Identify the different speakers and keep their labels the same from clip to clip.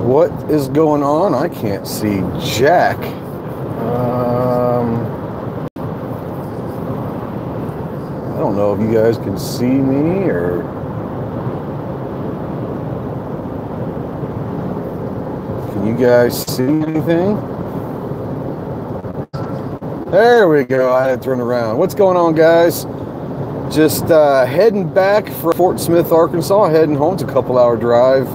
Speaker 1: What is going on? I can't see Jack. I don't know if you guys can see me or... Can you guys see anything? There we go. I had to turn around. What's going on, guys? Just heading back from Fort Smith, Arkansas. Heading home. It's a couple-hour drive.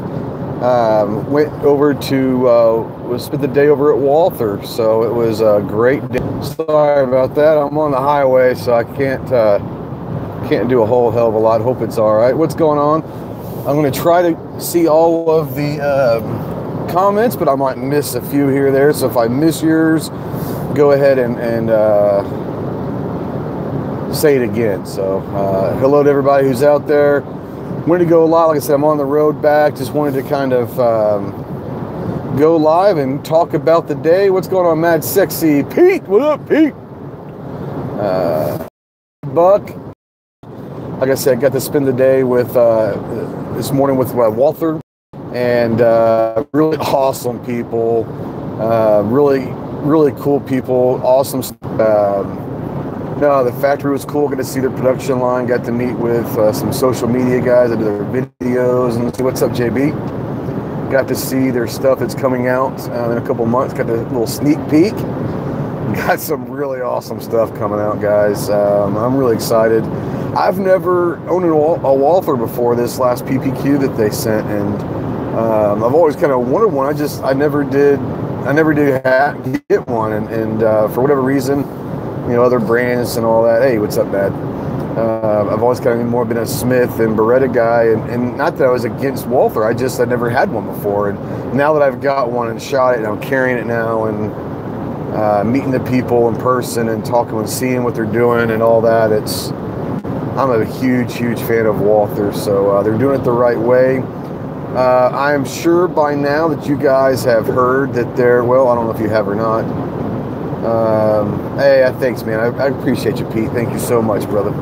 Speaker 1: Went over to spent the day over at Walther, so it was a great day. Sorry about that. I'm on the highway, so I can't do a whole hell of a lot. Hope it's all right. What's going on? I'm going to try to see all of the comments, but I might miss a few here or there. So if I miss yours, go ahead and say it again. So hello to everybody who's out there. Wanted to go live. Like I said, I'm on the road back. Just wanted to kind of go live and talk about the day. What's going on, Mad Sexy Pete? What up, Pete? Buck. Like I said, got to spend the day with this morning with Walther, and really awesome people. Really cool people. Awesome. No, the factory was cool. Got to see their production line. Got to meet with some social media guys that do their videos. And what's up, JB? Got to see their stuff that's coming out in a couple months. Got a little sneak peek. Got some really awesome stuff coming out, guys. I'm really excited. I've never owned a Walther before this last PPQ that they sent, and I've always kind of wanted one. I never did get one, and for whatever reason, you know, other brands and all that. Hey, what's up, Dad? I've always kind of more been a Smith and Beretta guy, and not that I was against Walther. I never had one before, and now that I've got one and shot it, and I'm carrying it now, and meeting the people in person and talking and seeing what they're doing and all that, I'm a huge fan of Walther, so they're doing it the right way. I'm sure by now that you guys have heard that they're, well, I don't know if you have or not. Hey, thanks, man. I appreciate you, Pete. Thank you so much, brother.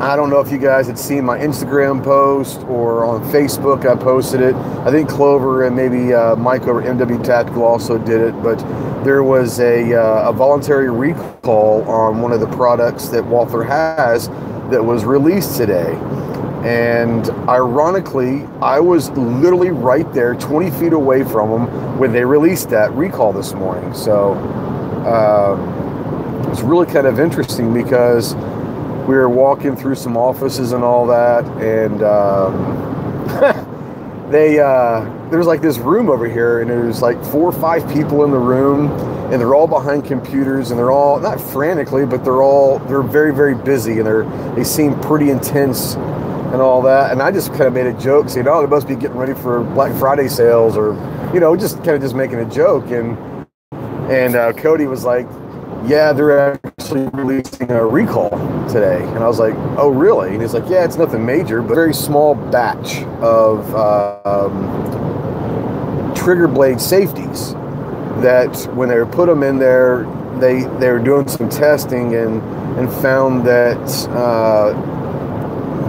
Speaker 1: I don't know if you guys had seen my Instagram post or on Facebook. I posted it. I think Clover and maybe Mike over MW Tactical also did it, but there was a voluntary recall on one of the products that Walther has that was released today. And ironically, I was literally right there 20 feet away from them when they released that recall this morning. So it's really kind of interesting because we were walking through some offices and all that, and there's like this room over here, and there's like 4 or 5 people in the room, and they're all behind computers, and they're all not frantically, but they're very busy, and they seem pretty intense and all that. And I just kind of made a joke saying, oh, they must be getting ready for Black Friday sales, or, you know, just making a joke. And Cody was like, yeah, they're actually releasing a recall today. And I was like, oh, really? And he's like, yeah, it's nothing major, but a very small batch of trigger blade safeties that when they put them in there, they were doing some testing and found that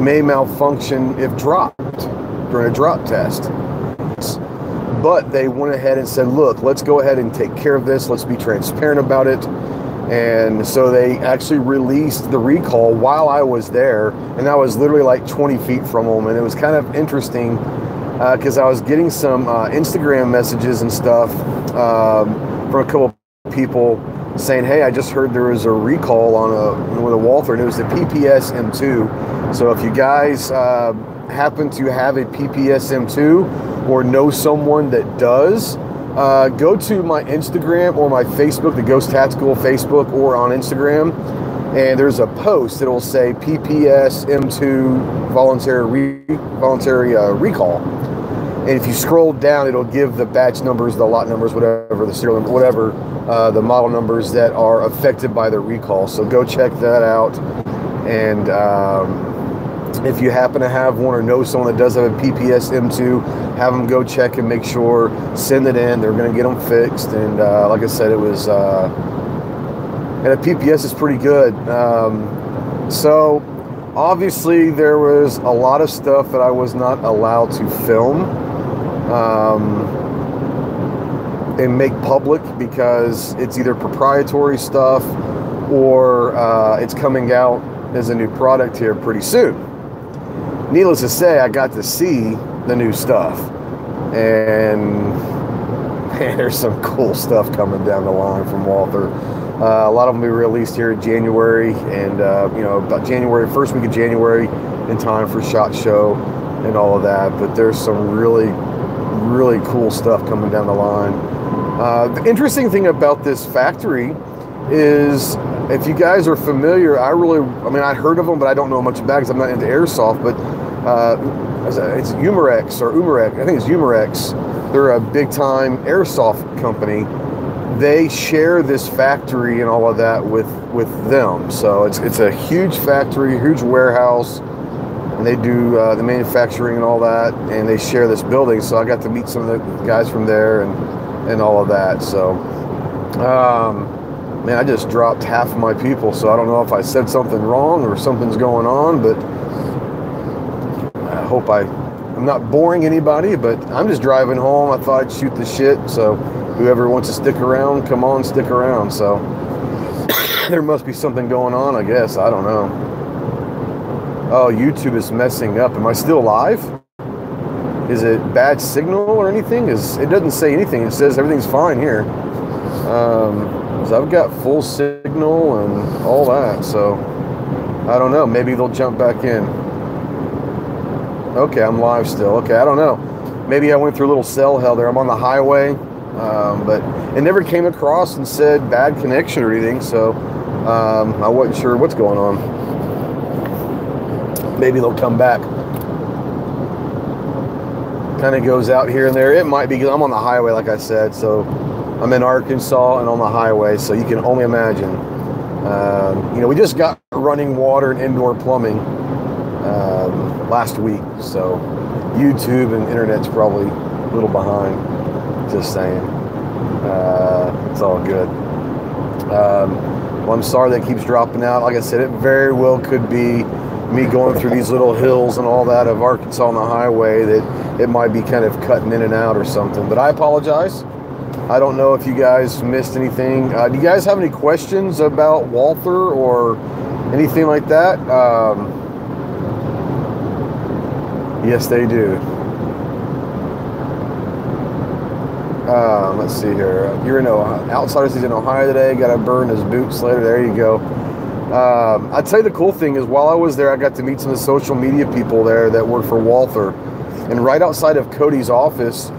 Speaker 1: may malfunction if dropped during a drop test. But they went ahead and said, look, let's go ahead and take care of this. Let's be transparent about it. And so they actually released the recall while I was there, and I was literally like 20 feet from them. And it was kind of interesting because I was getting some Instagram messages and stuff from a couple of people saying, hey, I just heard there was a recall on a Walther, and it was the PPS M2. So if you guys happen to have a PPS M2 or know someone that does, go to my Instagram or my Facebook, the Ghost Tactical Facebook, or on Instagram, and there's a post that will say PPS M2 voluntary recall. And if you scroll down, it'll give the batch numbers, the lot numbers, whatever, the serial number, whatever, the model numbers that are affected by the recall. So go check that out. And if you happen to have one or know someone that does have a PPS M2, have them go check and make sure, send it in. They're going to get them fixed. And like I said, it was, and a PPS is pretty good. So Obviously, there was a lot of stuff that I was not allowed to film and make public because it's either proprietary stuff or it's coming out as a new product here pretty soon. Needless to say, I got to see the new stuff, and man, there's some cool stuff coming down the line from Walther. A lot of them will be released here in January, and you know, about January, first week of January, in time for SHOT Show and all of that. But there's some really cool stuff coming down the line. The interesting thing about this factory is, if you guys are familiar, I mean, I'd heard of them, but I don't know much about it because I'm not into airsoft. But it's Umarex or Umarex. I think it's Umarex. They're a big-time airsoft company. They share this factory and all of that with them. So it's a huge factory, huge warehouse, and they do the manufacturing and all that, and they share this building. So I got to meet some of the guys from there and all of that. So, man, I just dropped half of my people, so I don't know if I said something wrong or something's going on, but I hope I'm not boring anybody, but I'm just driving home. I thought I'd shoot the shit, so whoever wants to stick around, come on, stick around. So there must be something going on, I guess. I don't know. Oh, YouTube is messing up. Am I still live? Is it bad signal or anything? It doesn't say anything. It says everything's fine here. So I've got full signal and all that. So I don't know. Maybe they'll jump back in. Okay, I'm live still. Okay, I don't know. Maybe I went through a little cell hell there. I'm on the highway. But it never came across and said bad connection or anything, so I wasn't sure what's going on. Maybe they'll come back. Kind of goes out here and there. It might be because I'm on the highway, like I said, so I'm in Arkansas and on the highway, so you can only imagine. You know, we just got running water and indoor plumbing last week, so YouTube and internet's probably a little behind. Just saying. It's all good. Well, I'm sorry that keeps dropping out. Like I said, it very well could be me going through these little hills and all that of Arkansas on the highway, that it might be kind of cutting in and out or something. But I apologize. I don't know if you guys missed anything. Do you guys have any questions about Walther or anything like that? Yes, they do. Let's see here. You're in Ohio. Outsiders, he's in Ohio today. Got to burn his boots later. There you go. I'd tell you the cool thing is, while I was there, I got to meet some of the social media people there that work for Walther. And right outside of Cody's office,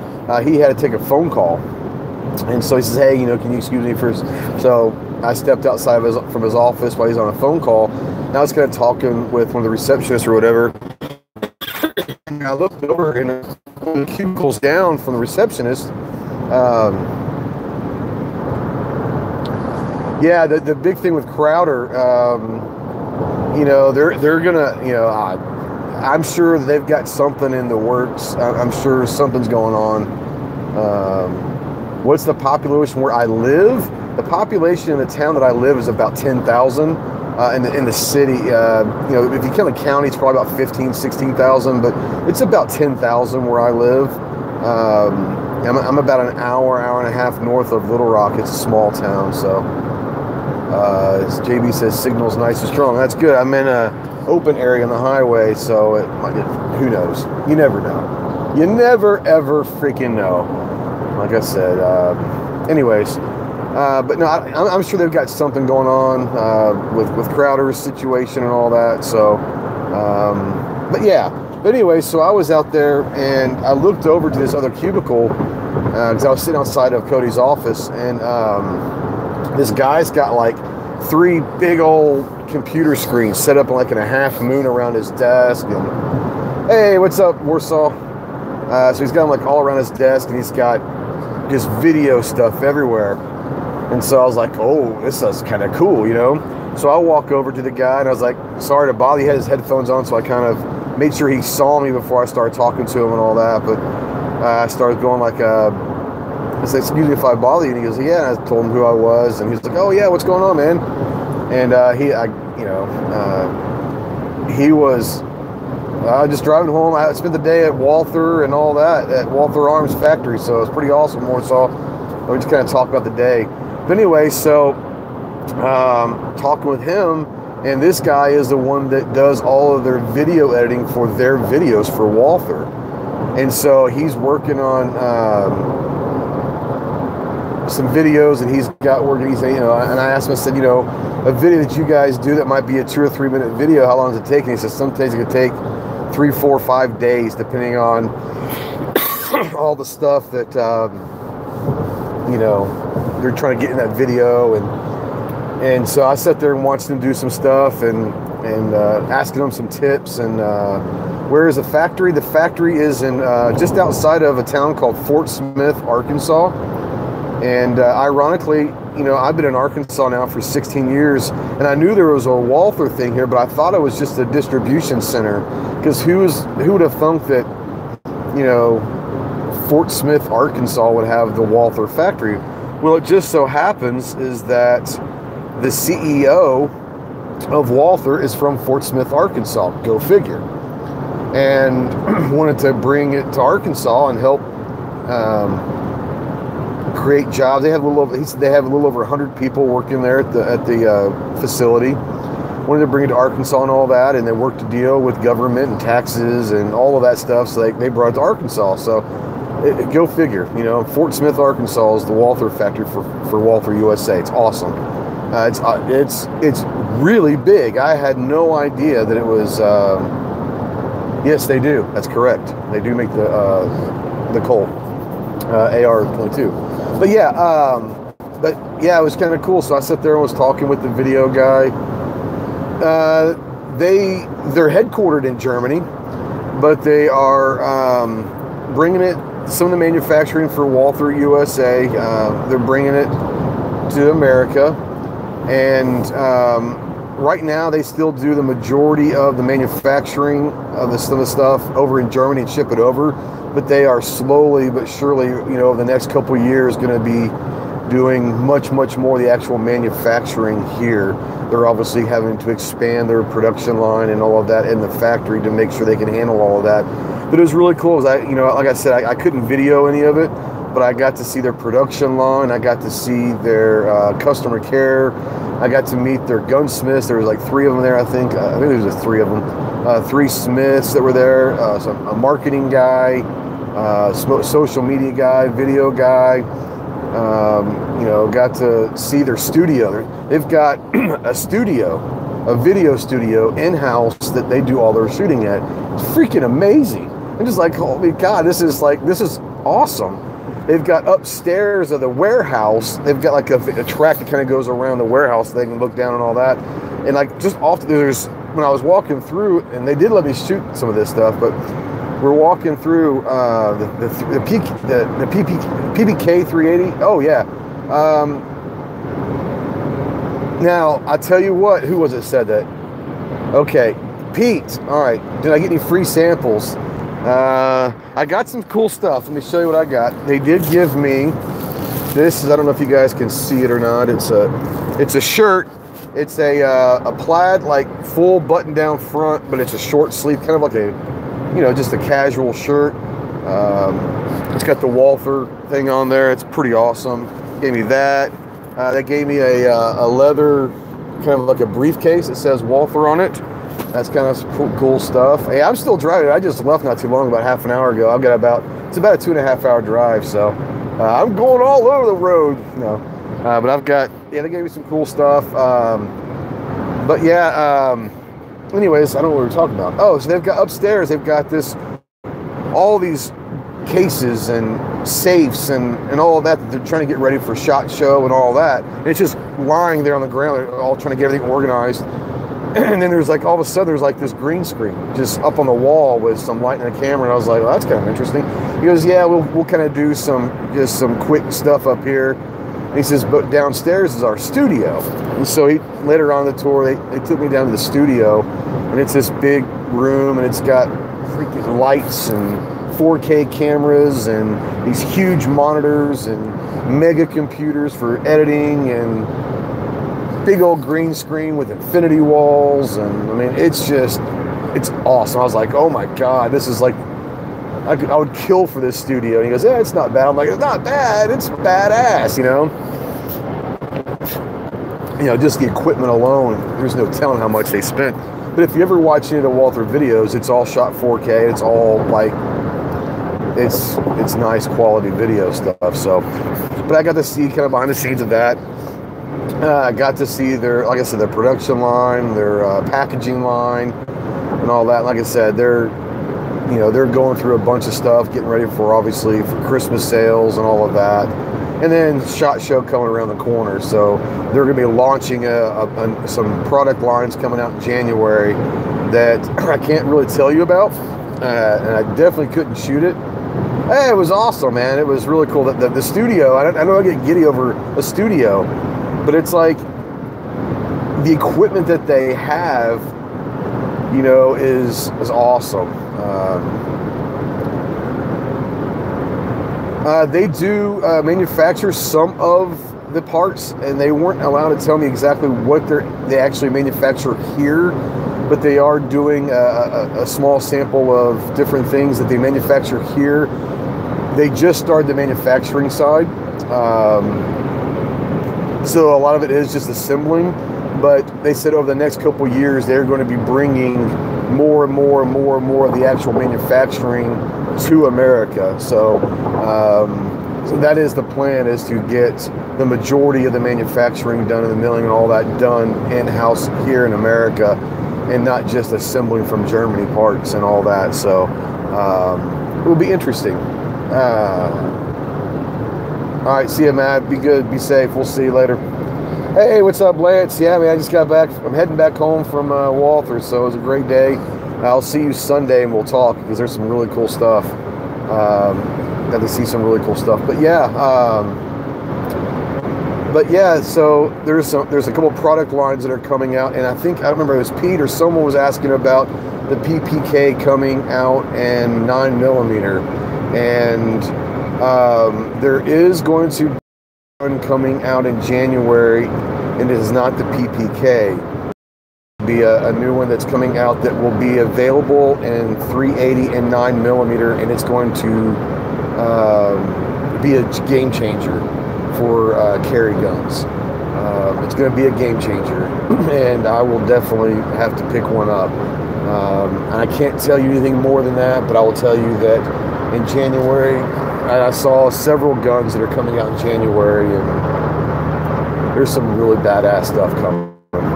Speaker 1: he had to take a phone call. And so he says, hey, you know, can you excuse me for... So I stepped outside of from his office while he's on a phone call. And I was kind of talking with one of the receptionists or whatever. And I looked over, and one of the cubicles down from the receptionist, yeah, the big thing with Crowder, you know, they're gonna, you know, I'm sure they've got something in the works. I'm sure something's going on. What's the population where I live? The population in the town that I live is about 10,000. In the city, you know, if you count the county, it's probably about 15, 16,000, but it's about 10,000 where I live. I'm about an hour and a half north of Little Rock. It's a small town, so as JB says, signal's nice and strong. That's good. I'm in a open area on the highway, so who knows? You never know. You never ever freaking know. Like I said. Anyways. But no, I'm sure they've got something going on with Crowder's situation and all that. So, but yeah. But anyway, so I was out there and I looked over to this other cubicle because I was sitting outside of Cody's office, and this guy's got like 3 big old computer screens set up like in a half moon around his desk. And hey, what's up, Warsaw? So he's got them like all around his desk, and he's got just video stuff everywhere. And so I was like, oh, this is kind of cool, you know? So I walk over to the guy, and I was like, sorry to bother you. He had his headphones on, so I kind of made sure he saw me before I started talking to him and all that. But I started going like, I said, excuse me if I bother you. And he goes, yeah. And I told him who I was. And he was like, oh, yeah, what's going on, man? And he was just driving home. I spent the day at Walther and all that, at Walther Arms Factory, so it was pretty awesome. We just kind of talked about the day. But anyway, so talking with him, and this guy is the one that does all of their video editing for their videos for Walther. And so he's working on some videos, and he's got working. He's, you know, and I asked him, I said, you know, a video that you guys do that might be a 2 or 3 minute video, how long does it take? And he says sometimes it could take 3, 4, 5 days, depending on all the stuff that you know, they're trying to get in that video. And so I sat there and watched them do some stuff and asking them some tips. And where is the factory? The factory is in just outside of a town called Fort Smith, Arkansas. And ironically, you know, I've been in Arkansas now for 16 years, and I knew there was a Walther thing here, but I thought it was just a distribution center. Because who would have thunk that, you know, Fort Smith, Arkansas would have the Walther factory? Well, it just so happens is that the CEO of Walther is from Fort Smith, Arkansas. Go figure. And wanted to bring it to Arkansas and help create jobs. They have a little over, he said they have a little over 100 people working there at the facility. Wanted to bring it to Arkansas and all that, and they worked a deal with government and taxes and all of that stuff. So they brought it to Arkansas. So go figure. You know, Fort Smith, Arkansas is the Walther factory for Walther USA. It's awesome. It's really big. I had no idea that it was. Yes, they do. That's correct. They do make the Colt AR-22. But yeah, it was kind of cool. So I sat there and was talking with the video guy. They're headquartered in Germany, but they are bringing it. Some of the manufacturing for Walther USA, they're bringing it to America, and right now they still do the majority of the manufacturing of some of the stuff over in Germany and ship it over, but they are slowly but surely, you know, over the next couple of years going to be doing much more of the actual manufacturing here. They're obviously having to expand their production line and all of that in the factory to make sure they can handle all of that. But it was really cool. You know, like I said, I couldn't video any of it, but I got to see their production line. I got to see their customer care. I got to meet their gunsmiths. There was like 3 of them there, I think. I think there was 3 of them. 3 smiths that were there. So a marketing guy, social media guy, video guy. You know, got to see their studio. They've got a video studio in-house that they do all their shooting at. It's freaking amazing. I'm just like, holy God, this is awesome. They've got upstairs of the warehouse, they've got like a track that kind of goes around the warehouse so they can look down and all that. And like just off, when I was walking through, and they did let me shoot some of this stuff, but we're walking through the PPK 380. Oh yeah. Now I tell you what, who was it said that? Okay, Pete. All right. Did I get any free samples? I got some cool stuff. Let me show you what I got. They did give me this. I don't know if you guys can see it or not. It's a shirt. It's a plaid, like full button down front, but it's a short sleeve, kind of like a, you know, just a casual shirt. It's got the Walther thing on there. It's pretty awesome. Gave me that. They gave me a leather, kind of like a briefcase that says Walther on it. That's kind of cool stuff. Hey, I'm still driving. I just left not too long, about half an hour ago. I've got it's about a 2.5 hour drive, so I'm going all over the road. No, but I've got, yeah, they gave me some cool stuff. But yeah, anyways, I don't know what we were talking about. Oh, so they've got upstairs, they've got all these cases and safes and all of that they're trying to get ready for SHOT Show and all that. And it's just lying there on the ground. They're all trying to get everything organized. And then there's like, all of a sudden, there's like this green screen just up on the wall with some light and a camera. And I was like, well, that's kind of interesting. He goes, yeah, we'll kind of do some quick stuff up here. And he says, but downstairs is our studio. And so later on in the tour, they took me down to the studio, and it's this big room, and it's got freaking lights and 4K cameras and these huge monitors and mega computers for editing, and big old green screen with infinity walls, and I mean, it's awesome. I was like, oh my God, this is like, I would kill for this studio. And he goes, yeah, it's not bad. I'm like, it's not bad, it's badass, you know? You know, just the equipment alone, there's no telling how much they spent. But if you ever watch any of the Walther videos, it's all shot 4K. It's all like, it's nice quality video stuff. So, but I got to see kind of behind the scenes of that. I got to see their, like I said, their production line, their packaging line, and all that. Like I said, they're going through a bunch of stuff, getting ready for, obviously, for Christmas sales and all of that. And then SHOT Show coming around the corner. So they're going to be launching some product lines coming out in January that I can't really tell you about. And I definitely couldn't shoot it. Hey, it was awesome, man. It was really cool. The studio, I know I get giddy over a studio, but it's like the equipment that they have, you know, is awesome. They do manufacture some of the parts, and they weren't allowed to tell me exactly what they actually manufacture here, but they are doing a small sample of different things that they manufacture here. They just started the manufacturing side, so a lot of it is just assembling, but they said over the next couple of years they're going to be bringing more and more and more and more of the actual manufacturing to America. So that is the plan, is to get the majority of the manufacturing done and the milling and all that done in-house here in America, and not just assembling from Germany parts and all that. So it will be interesting. All right, see you, Matt. Be good, be safe. We'll see you later. Hey, what's up, Lance? Yeah, man, I just got back. I'm heading back home from Walther, so it was a great day. I'll see you Sunday and we'll talk, because there's some really cool stuff. Got to see some really cool stuff. But yeah, so there's a couple product lines that are coming out, and I remember it was Pete or someone was asking about the PPK coming out in 9mm, and there is going to be one coming out in January, and it is not the PPK. Be a new one that's coming out that will be available in 380 and 9mm, and it's going to be a game changer for carry guns. It's going to be a game changer, and I will definitely have to pick one up. I can't tell you anything more than that, but I will tell you that in January, I saw several guns that are coming out in January, and there's some really badass stuff coming.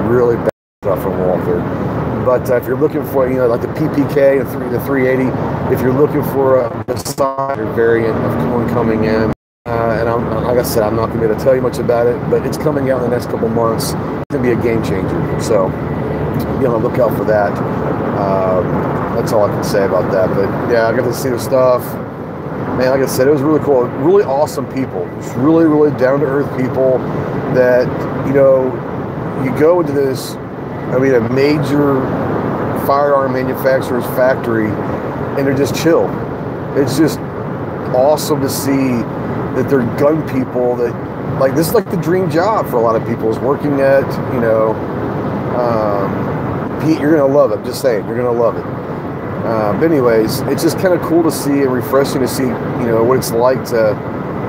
Speaker 1: Really bad stuff from Walther. But if you're looking for, you know, like the PPK and the 380, if you're looking for a side variant of one coming in, and like I said, I'm not going to be able to tell you much about it, but it's coming out in the next couple months. It's going to be a game changer. So be on the lookout for that. That's all I can say about that. But yeah, I got to see the stuff. Man, like I said, it was really cool. Really awesome people. Just really, really down-to-earth people that, you know, you go into this, I mean, a major firearm manufacturer's factory, and they're just chill. It's just awesome to see that they're gun people that, like, this is like the dream job for a lot of people, is working at, you know, Pete, you're going to love it. I'm just saying, you're going to love it. But anyways, it's just kind of cool to see and refreshing to see, you know, what it's like to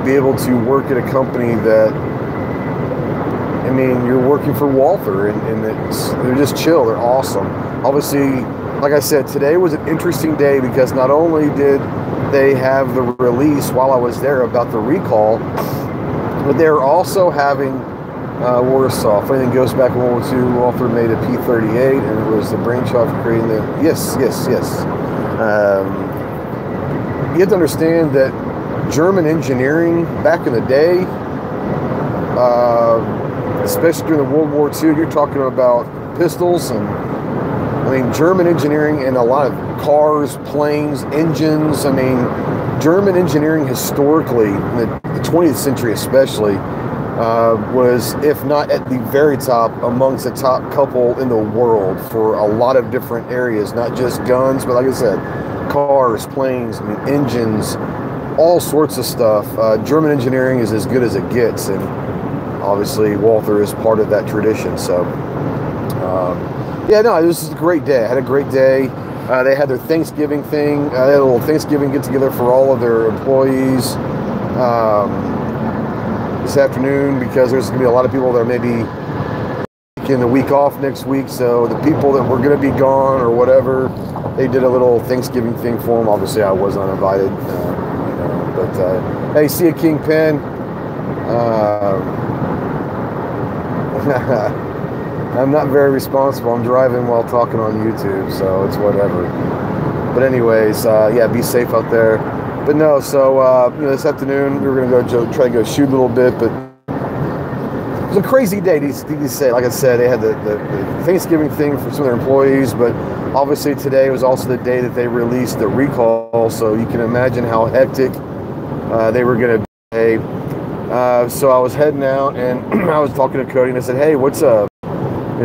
Speaker 1: be able to work at a company that, I mean, you're working for Walther, and they're just chill. They're awesome. Obviously, like I said, today was an interesting day, because not only did they have the release while I was there about the recall, but they're also having Warsaw. If anything goes back to World War II, Walther made a P-38, and it was the brainchild for creating the... Yes. You have to understand that German engineering back in the day, especially during the World War II, you're talking about pistols, and I mean, German engineering in a lot of cars, planes, engines. I mean, German engineering historically, in the 20th century especially, was, if not at the very top, amongst the top couple in the world for a lot of different areas, not just guns, but like I said, cars, planes, I mean, engines, all sorts of stuff. German engineering is as good as it gets, and obviously Walther is part of that tradition. So yeah, no, this is a great day. I had a great day. They had their Thanksgiving thing. They had a little Thanksgiving get together for all of their employees this afternoon, because there's going to be a lot of people that are maybe taking the week off next week. So the people that were going to be gone or whatever, they did a little Thanksgiving thing for them. Obviously, I was not invited, but hey, see a Kingpin. I'm not very responsible. I'm driving while talking on YouTube, so it's whatever. But anyways, yeah, be safe out there. But no, so this afternoon we were going to try to go shoot a little bit, but it was a crazy day. To say, like I said, they had the Thanksgiving thing for some of their employees, but obviously today was also the day that they released the recall, so you can imagine how hectic they were going to be. So I was heading out, and I was talking to Cody, and I said, hey, what's up?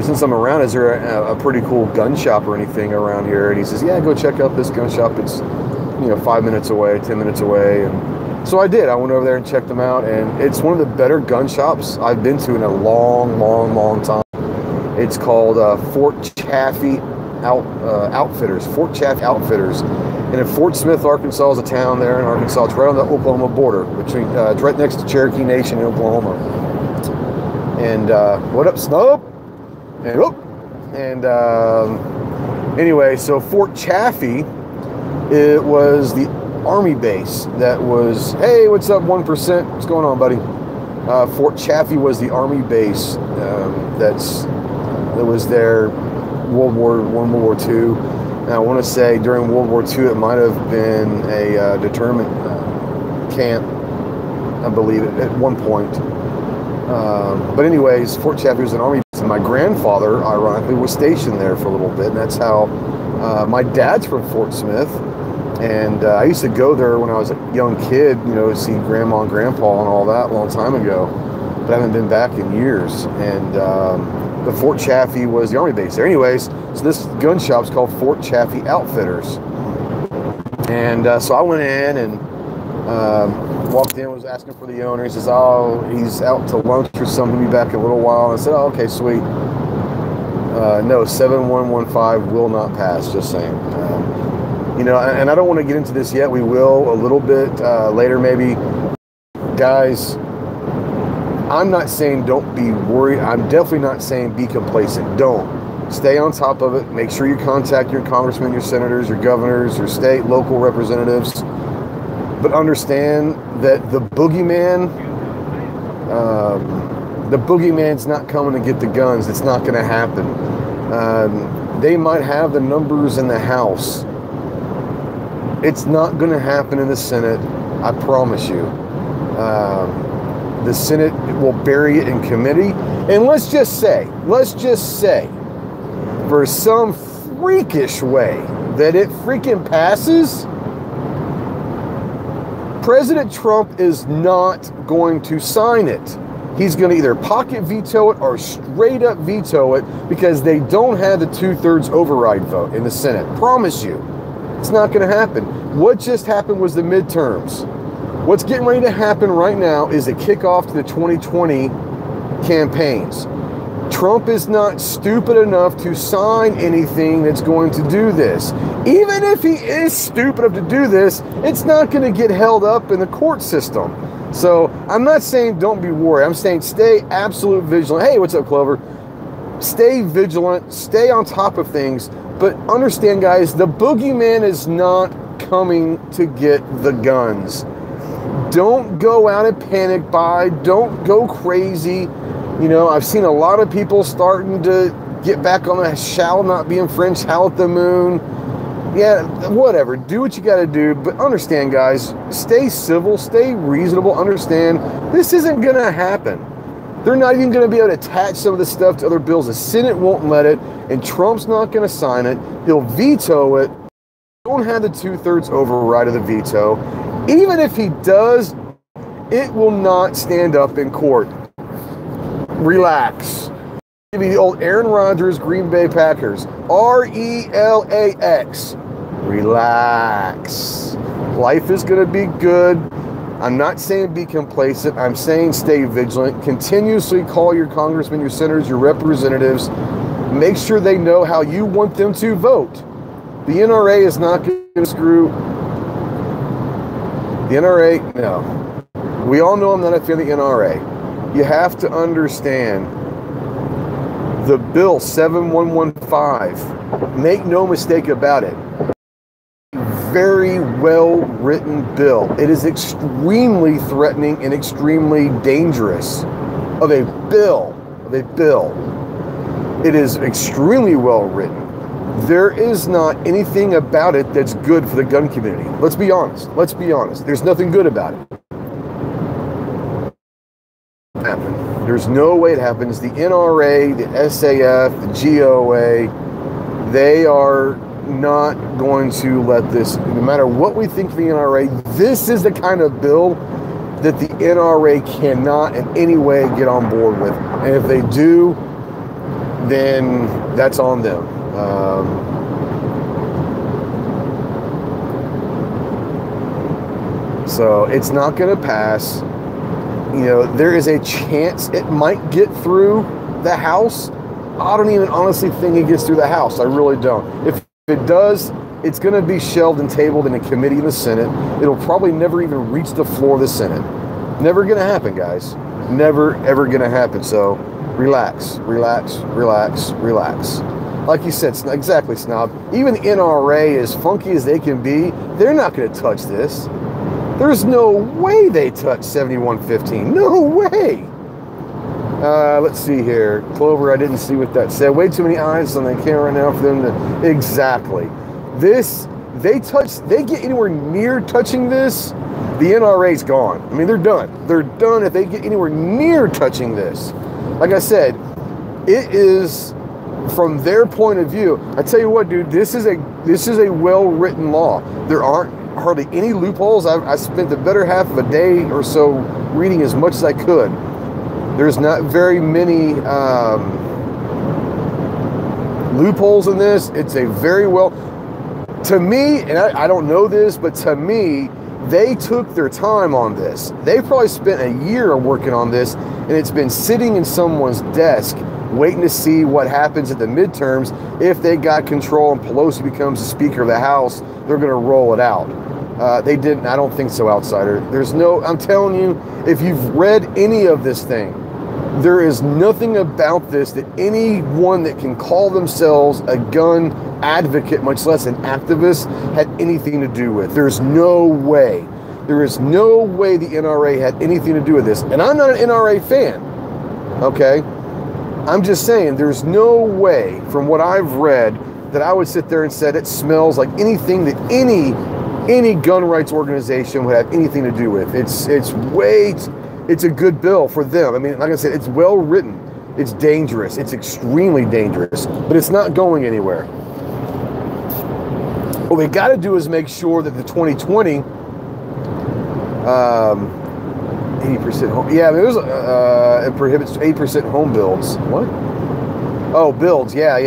Speaker 1: Since I'm around, is there a pretty cool gun shop or anything around here? And he says, yeah, go check out this gun shop. It's 5 minutes away, 10 minutes away. And so I did. I went over there and checked them out, and it's one of the better gun shops I've been to in a long time. It's called Fort Chaffee Outfitters. Fort Chaffee Outfitters. And in Fort Smith, Arkansas is a town there in Arkansas. It's right on the Oklahoma border, between it's right next to Cherokee Nation in Oklahoma. And what up, Snub? And whoop. And anyway, so Fort Chaffee, it was the Army base that was, hey, what's up, 1%? What's going on, buddy? Fort Chaffee was the Army base that was there World War I, World War II. And I want to say during World War II, it might have been a deterrent camp, I believe, at one point. But anyways, Fort Chaffee was an Army base, and my grandfather, ironically, was stationed there for a little bit, and that's how my dad's from Fort Smith. And I used to go there when I was a young kid, to see Grandma and Grandpa and all that a long time ago. But I haven't been back in years. And the Fort Chaffee was the Army base there. Anyways, so this gun shop's called Fort Chaffee Outfitters. And so I went in and walked in, was asking for the owner. He says, oh, he's out to lunch or something. He'll be back in a little while. And I said, oh, okay, sweet. No, 7115 will not pass, just saying. And I don't want to get into this yet. We will a little bit later, maybe. Guys, I'm not saying don't be worried. I'm definitely not saying be complacent. Don't. Stay on top of it. Make sure you contact your congressmen, your senators, your governors, your state, local representatives. But understand that the boogeyman's not coming to get the guns. It's not going to happen. They might have the numbers in the House. It's not going to happen in the Senate, I promise you. The Senate will bury it in committee. And let's just say, for some freakish way that it freaking passes, President Trump is not going to sign it. He's going to either pocket veto it or straight up veto it, because they don't have the 2/3 override vote in the Senate. Promise you. It's not going to happen. What just happened was the midterms. What's getting ready to happen right now is a kickoff to the 2020 campaigns. Trump is not stupid enough to sign anything that's going to do this. Even if he is stupid enough to do this, it's not going to get held up in the court system. So I'm not saying don't be worried. I'm saying stay absolute vigilant. Hey, what's up, Clover? Stay vigilant. Stay on top of things. But understand, guys, the boogeyman is not coming to get the guns. Don't go out and panic buy. Don't go crazy. I've seen a lot of people starting to get back on the shall not be infringed, howl at the moon. Yeah, whatever. Do what you got to do. But understand, guys, stay civil, stay reasonable. Understand, this isn't going to happen. They're not even going to be able to attach some of this stuff to other bills. The Senate won't let it, and Trump's not going to sign it. He'll veto it. Don't have the 2/3 override of the veto. Even if he does, it will not stand up in court. Relax. Maybe the old Aaron Rodgers, Green Bay Packers. RELAX. Relax. Life is going to be good. I'm not saying be complacent. I'm saying stay vigilant. Continuously call your congressmen, your senators, your representatives. Make sure they know how you want them to vote. The NRA is not going to screw. The NRA, no. We all know I'm not a fan of the NRA. You have to understand the bill 7115. Make no mistake about it. Very well written bill. It is extremely threatening and extremely dangerous of a bill. It is extremely well written. There is not anything about it that's good for the gun community. Let's be honest. Let's be honest. There's nothing good about it. There's no way it happens. The NRA, the SAF, the GOA, they are not going to let this, no matter what we think of the NRA, this is the kind of bill that the NRA cannot in any way get on board with. And if they do, then that's on them. So it's not going to pass. You know, there is a chance it might get through the House. I don't even honestly think it gets through the House. I really don't. If it does, it's going to be shelved and tabled in a committee in the Senate. It'll probably never even reach the floor of the Senate. Never going to happen, guys. Never, ever going to happen. So relax, relax, relax, relax. Like you said, exactly, Snob. Even the NRA, as funky as they can be, they're not going to touch this. There's no way they touch 7115. No way. Let's see here. Clover, I didn't see what that said. Way too many eyes on the camera right now for them to... Exactly. This, they get anywhere near touching this, the NRA's gone. I mean, they're done. They're done if they get anywhere near touching this. Like I said, it is, from their point of view, I tell you what, dude, this is a well-written law. There aren't hardly any loopholes. I spent the better half of a day or so reading as much as I could. There's not very many loopholes in this. It's a very well, to me, and I don't know this, but to me, they took their time on this. They probably spent a year working on this, and it's been sitting in someone's desk waiting to see what happens at the midterms. If they got control and Pelosi becomes the Speaker of the House, they're going to roll it out. They didn't. I don't think so, Outsider. There's no, I'm telling you, if you've read any of this thing, there is nothing about this that anyone that can call themselves a gun advocate, much less an activist, had anything to do with. There's no way. There is no way the NRA had anything to do with this. And I'm not an NRA fan, okay? I'm just saying there's no way, from what I've read, that I would sit there and said it smells like anything that any gun rights organization would have anything to do with. It's a good bill for them. I mean, like I said, it's well written. It's dangerous. It's extremely dangerous, but it's not going anywhere. What we got to do is make sure that the 2020 80% home. Yeah, there's it prohibits 8% home builds. What? Oh, builds. Yeah.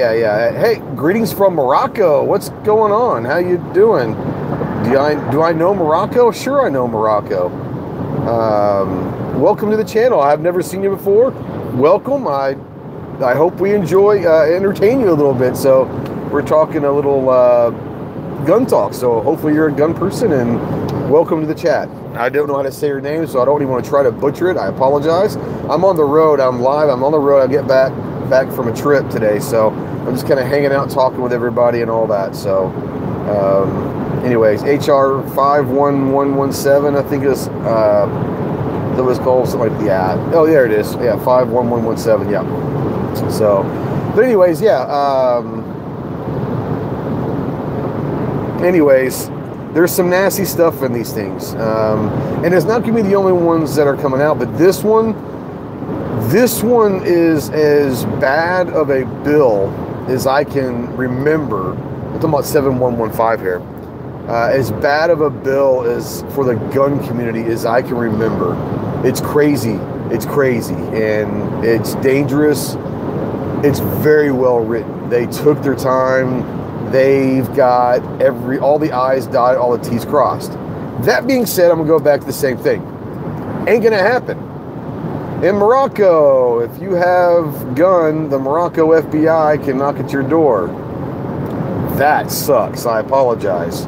Speaker 1: Hey, greetings from Morocco. What's going on? How you doing? Do I know Morocco? Sure, I know Morocco. Welcome to the channel. I've never seen you before. Welcome. I hope we entertain you a little bit. So we're talking a little gun talk. So hopefully you're a gun person, and welcome to the chat. I don't know how to say your name, so I don't even want to try to butcher it. I apologize. I'm on the road. I'm live. I'm on the road. I get back from a trip today, so I'm just kind of hanging out, talking with everybody and all that. So, anyways, HR 51117, I think is that was called something like that. Oh, there it is. Yeah, 51117. Yeah. So, but anyways, yeah. Anyways. There's some nasty stuff in these things. And it's not going to be the only ones that are coming out, but this one is as bad of a bill as I can remember. I'm talking about 7115 here. As bad of a bill as for the gun community as I can remember. It's crazy. It's crazy. And it's dangerous. It's very well written. They took their time. They've got all the I's dotted, all the T's crossed. That being said, I'm going to go back to the same thing. Ain't going to happen. In Morocco, if you have gun, the Morocco FBI can knock at your door. That sucks. I apologize.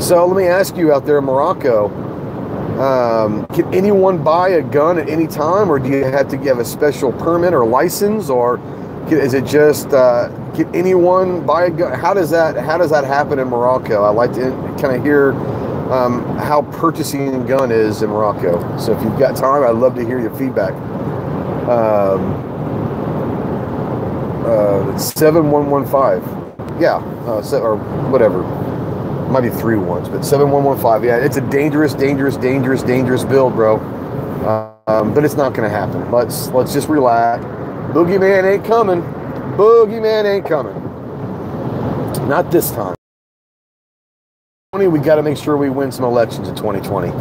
Speaker 1: So let me ask you out there in Morocco, can anyone buy a gun at any time, or do you have to give a special permit or license, or is it just can anyone buy a gun? How does that happen in Morocco? I like to kind of hear how purchasing a gun is in Morocco. So if you've got time, I'd love to hear your feedback. 7115. Yeah, or whatever. Might be 3 ones, but 7115. Yeah, it's a dangerous build, bro. But it's not going to happen. Let's just relax. Boogeyman ain't coming. Boogeyman ain't coming. Not this time. We got to make sure we win some elections in 2020.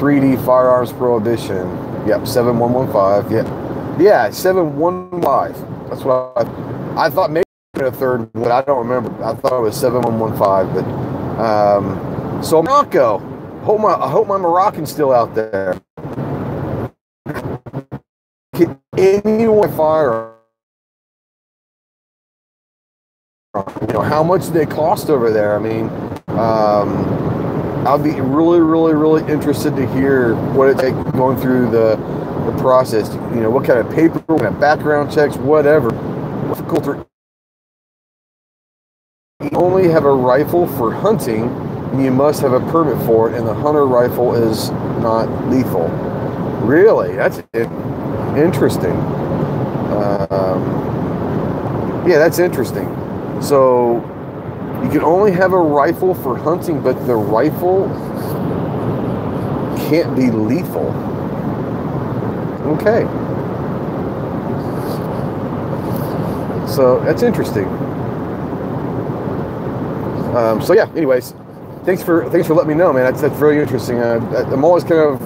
Speaker 1: 3D firearms prohibition. Yep, 7115. Yeah, 715. That's what I thought. Maybe a third, but I don't remember. I thought it was 7115. But so Morocco. I hope my Moroccan's still out there. Can anyone fire? How much do they cost over there? I mean, I'll be really interested to hear what it takes going through the process. What kind of paper, what kind of background checks, whatever. You only have a rifle for hunting, and you must have a permit for it, and the hunter rifle is not lethal. Really? That's interesting. Yeah, that's interesting. So you can only have a rifle for hunting, but the rifle can't be lethal. Okay. So that's interesting. So yeah, anyways, thanks for letting me know, man. That's very interesting. I'm always kind of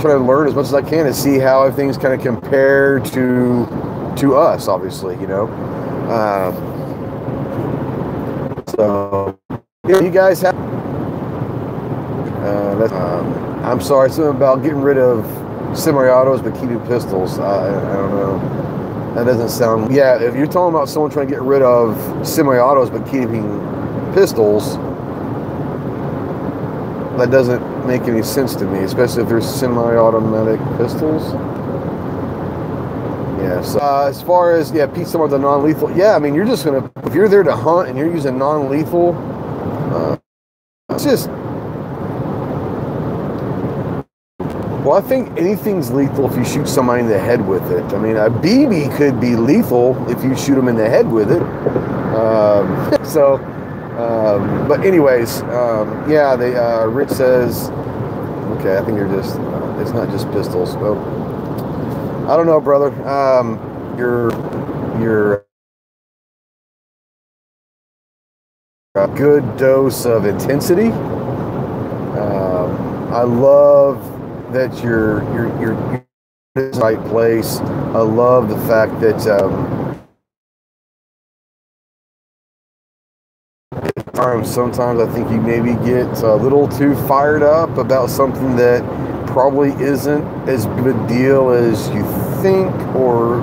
Speaker 1: trying to learn as much as I can to see how things kind of compare to us, obviously, So yeah, you guys have. I'm sorry, something about getting rid of semi-autos but keeping pistols. I don't know. That doesn't sound. Yeah, if you're talking about someone trying to get rid of semi-autos but keeping pistols, that doesn't make any sense to me, especially if there's semi-automatic pistols. Yeah, so as far as, Pete, some of the non-lethal, I mean, you're just going to, if you're there to hunt and you're using non-lethal, it's just, well, I think anything's lethal if you shoot somebody in the head with it. I mean, a BB could be lethal if you shoot them in the head with it. But anyways, Rich says, okay, I think you're just, it's not just pistols. Well, I don't know, brother. You're a good dose of intensity. I love that you're in the right place. I love the fact that sometimes I think you maybe get a little too fired up about something that probably isn't as big a deal as you think, or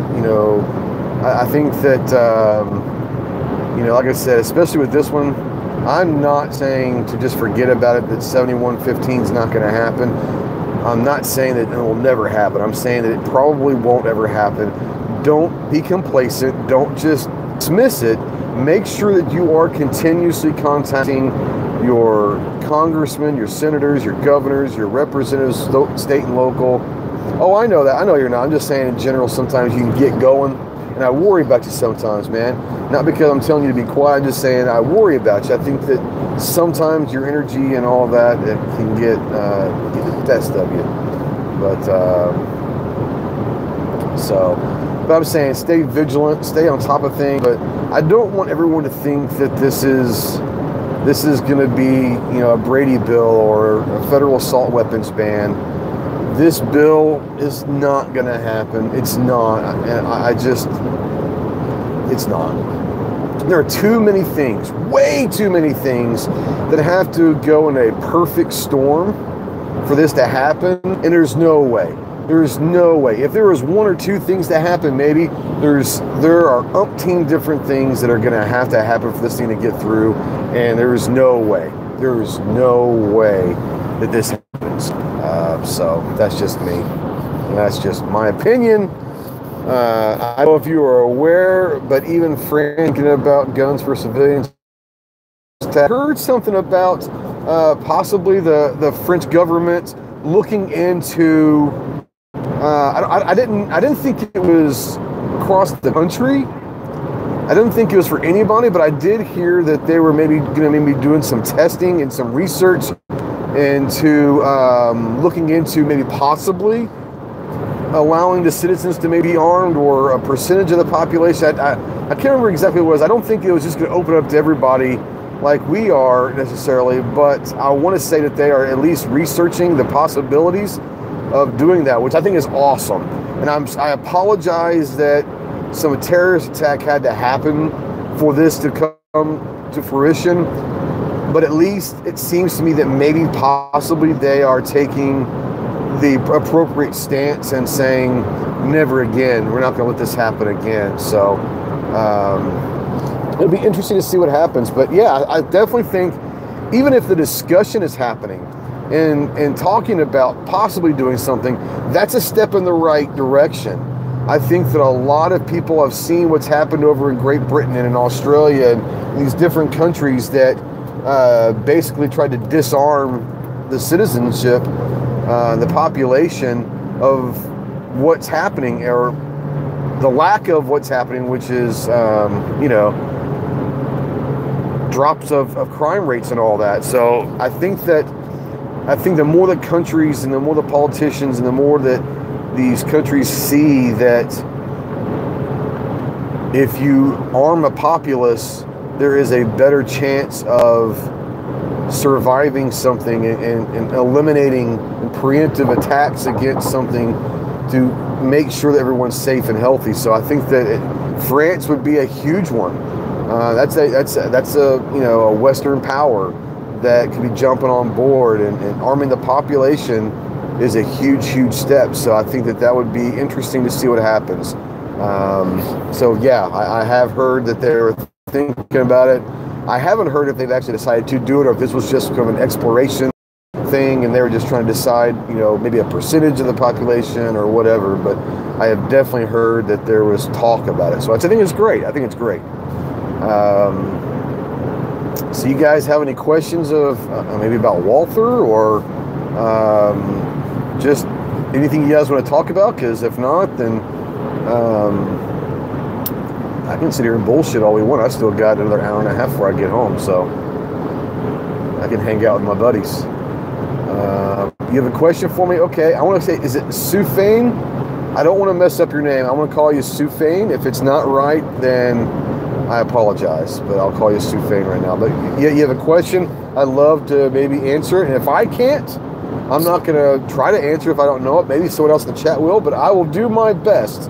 Speaker 1: I think that like I said, especially with this one, I'm not saying to just forget about it, that 7115 is not going to happen. I'm not saying that it will never happen. I'm saying that it probably won't ever happen. Don't be complacent. Don't just dismiss it. Make sure that you are continuously contacting your congressmen, your senators, your governors, your representatives, state and local. Oh, I know that. I know you're not. I'm just saying in general, sometimes you can get going. And I worry about you sometimes, man. Not because I'm telling you to be quiet. I'm just saying I worry about you. I think that sometimes your energy and all that, it can get the best of you. But I'm saying stay vigilant, stay on top of things. But I don't want everyone to think that this is going to be, a Brady bill or a federal assault weapons ban. This bill is not going to happen. It's not. And it's not. there are too many things, way too many things that have to go in a perfect storm for this to happen, and there's no way. There's no way. If there was one or two things to happen, maybe there are umpteen different things that are going to happen for this thing to get through, and there's no way. There's no way that this happens. So that's just me. That's just my opinion. I don't know if you are aware, but even thinking about guns for civilians, I heard something about possibly the French government looking into. I didn't think it was across the country. I didn't think it was for anybody, but I did hear that they were maybe going to be doing some testing and some research into looking into maybe possibly allowing the citizens to maybe be armed, or a percentage of the population. I can't remember exactly what it was. I don't think it was just going to open up to everybody like we are necessarily, but I want to say that they are at least researching the possibilities of doing that, which I think is awesome. And I apologize that some terrorist attack had to happen for this to come to fruition, but at least it seems to me that maybe possibly they are taking the appropriate stance and saying, never again, we're not going to let this happen again. So it'll be interesting to see what happens. But yeah, I definitely think, even if the discussion is happening and talking about possibly doing something, that's a step in the right direction. I think that a lot of people have seen what's happened over in Great Britain and in Australia and these different countries that basically tried to disarm the citizenship, the population of what's happening, or the lack of what's happening, which is, drops of crime rates and all that. So I think the more the countries and the more the politicians and the more that these countries see that if you arm a populace, there is a better chance of surviving something and eliminating preemptive attacks against something to make sure that everyone's safe and healthy. So I think that France would be a huge one. That's a Western power that could be jumping on board, and arming the population is a huge step. So I think that would be interesting to see what happens. So yeah, I have heard that they're thinking about it. I haven't heard if they've actually decided to do it, or if this was just kind of an exploration thing and they were just trying to decide, maybe a percentage of the population or whatever. But I have definitely heard that there was talk about it. So I think it's great. I think it's great. So you guys have any questions of maybe about Walther, or just anything you guys want to talk about? Because if not, then I can sit here and bullshit all we want. I still got another hour and a half before I get home, so I can hang out with my buddies. You have a question for me? Okay, I want to say, is it Sufane? I don't want to mess up your name. I want to call you Sufane. If it's not right, then I apologize, but I'll call you Sufane right now. But yeah, you have a question? I'd love to maybe answer it. And if I can't, I'm not going to try to answer if I don't know it. Maybe someone else in the chat will, but I will do my best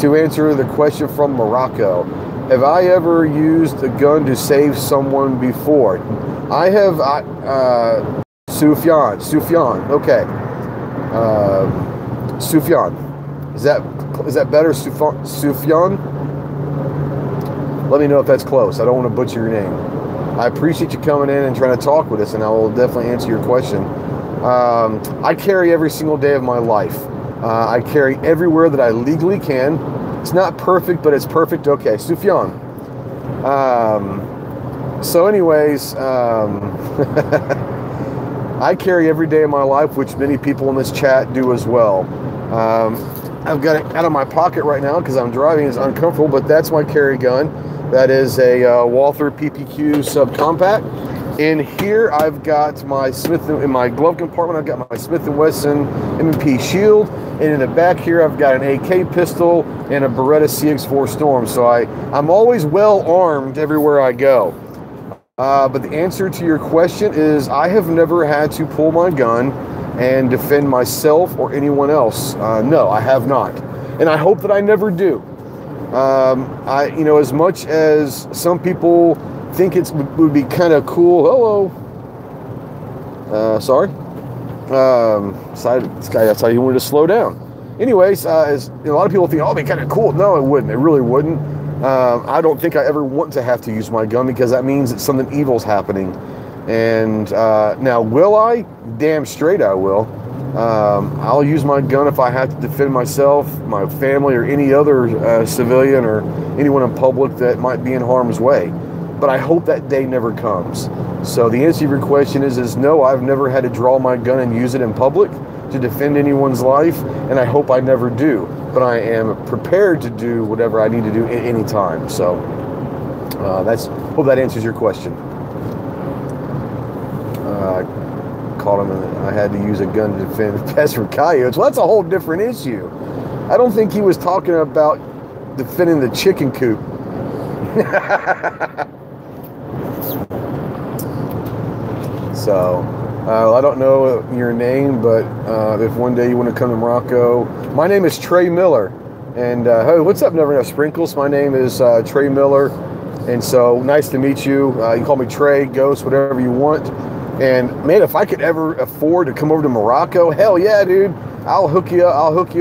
Speaker 1: to answer the question from Morocco. Have I ever used a gun to save someone before? I have. Sufyan. Okay. Sufyan. Is that better, Sufyan? Let me know if that's close. I don't want to butcher your name. I appreciate you coming in and trying to talk with us, and I will definitely answer your question. I carry every single day of my life. I carry everywhere that I legally can. It's not perfect, but it's perfect. Okay, Sufyan. So anyways, I carry every day of my life, which many people in this chat do as well. I've got it out of my pocket right now because I'm driving. It's uncomfortable, but that's my carry gun. That is a Walther PPQ subcompact. In here, I've got my in my glove compartment, I've got my Smith & Wesson M&P Shield. And in the back here, I've got an AK pistol and a Beretta CX4 Storm. So I'm always well armed everywhere I go. But the answer to your question is I have never had to pull my gun and defend myself or anyone else. No, I have not. And I hope that I never do. You know, as much as some people think it would be kind of cool. Sorry. This guy outside, he wanted to slow down. Anyways, as you know, a lot of people think, oh, it'd be kind of cool. No, it wouldn't. It really wouldn't. I don't think I ever want to have to use my gun, because that means that something evil's happening. And now, will I? Damn straight I will. I'll use my gun if I have to defend myself, my family, or any other civilian or anyone in public that might be in harm's way. But I hope that day never comes. So the answer to your question is no, I've never had to draw my gun and use it in public to defend anyone's life, and I hope I never do. But I am prepared to do whatever I need to do at any time. So hope that answers your question. Caught him, and I had to use a gun to defend pests from coyotes. Well, that's a whole different issue. I don't think he was talking about defending the chicken coop. So, I don't know your name, but if one day you want to come to Morocco, my name is Trey Miller. And hey, what's up, Never Enough Sprinkles? My name is Trey Miller. And so, nice to meet you. You can call me Trey, Ghost, whatever you want. And man, if I could ever afford to come over to Morocco, hell yeah, dude. I'll hook you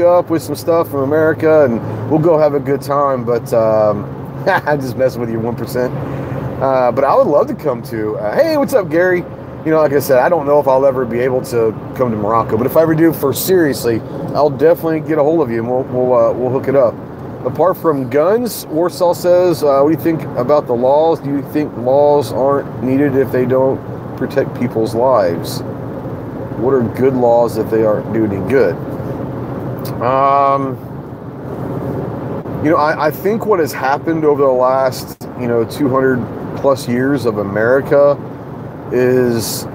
Speaker 1: up with some stuff from America, and we'll go have a good time. But I'm just messing with you, 1%. But I would love to come to. Hey, what's up, Gary? You know, like I said, I don't know if I'll ever be able to come to Morocco, but if I ever do, for seriously, I'll definitely get a hold of you, and we'll hook it up. Apart from guns, Warsaw says, what do you think about the laws? Do you think laws aren't needed if they don't protect people's lives? What are good laws if they aren't doing any good? You know, I think what has happened over the last, 200 plus years of America is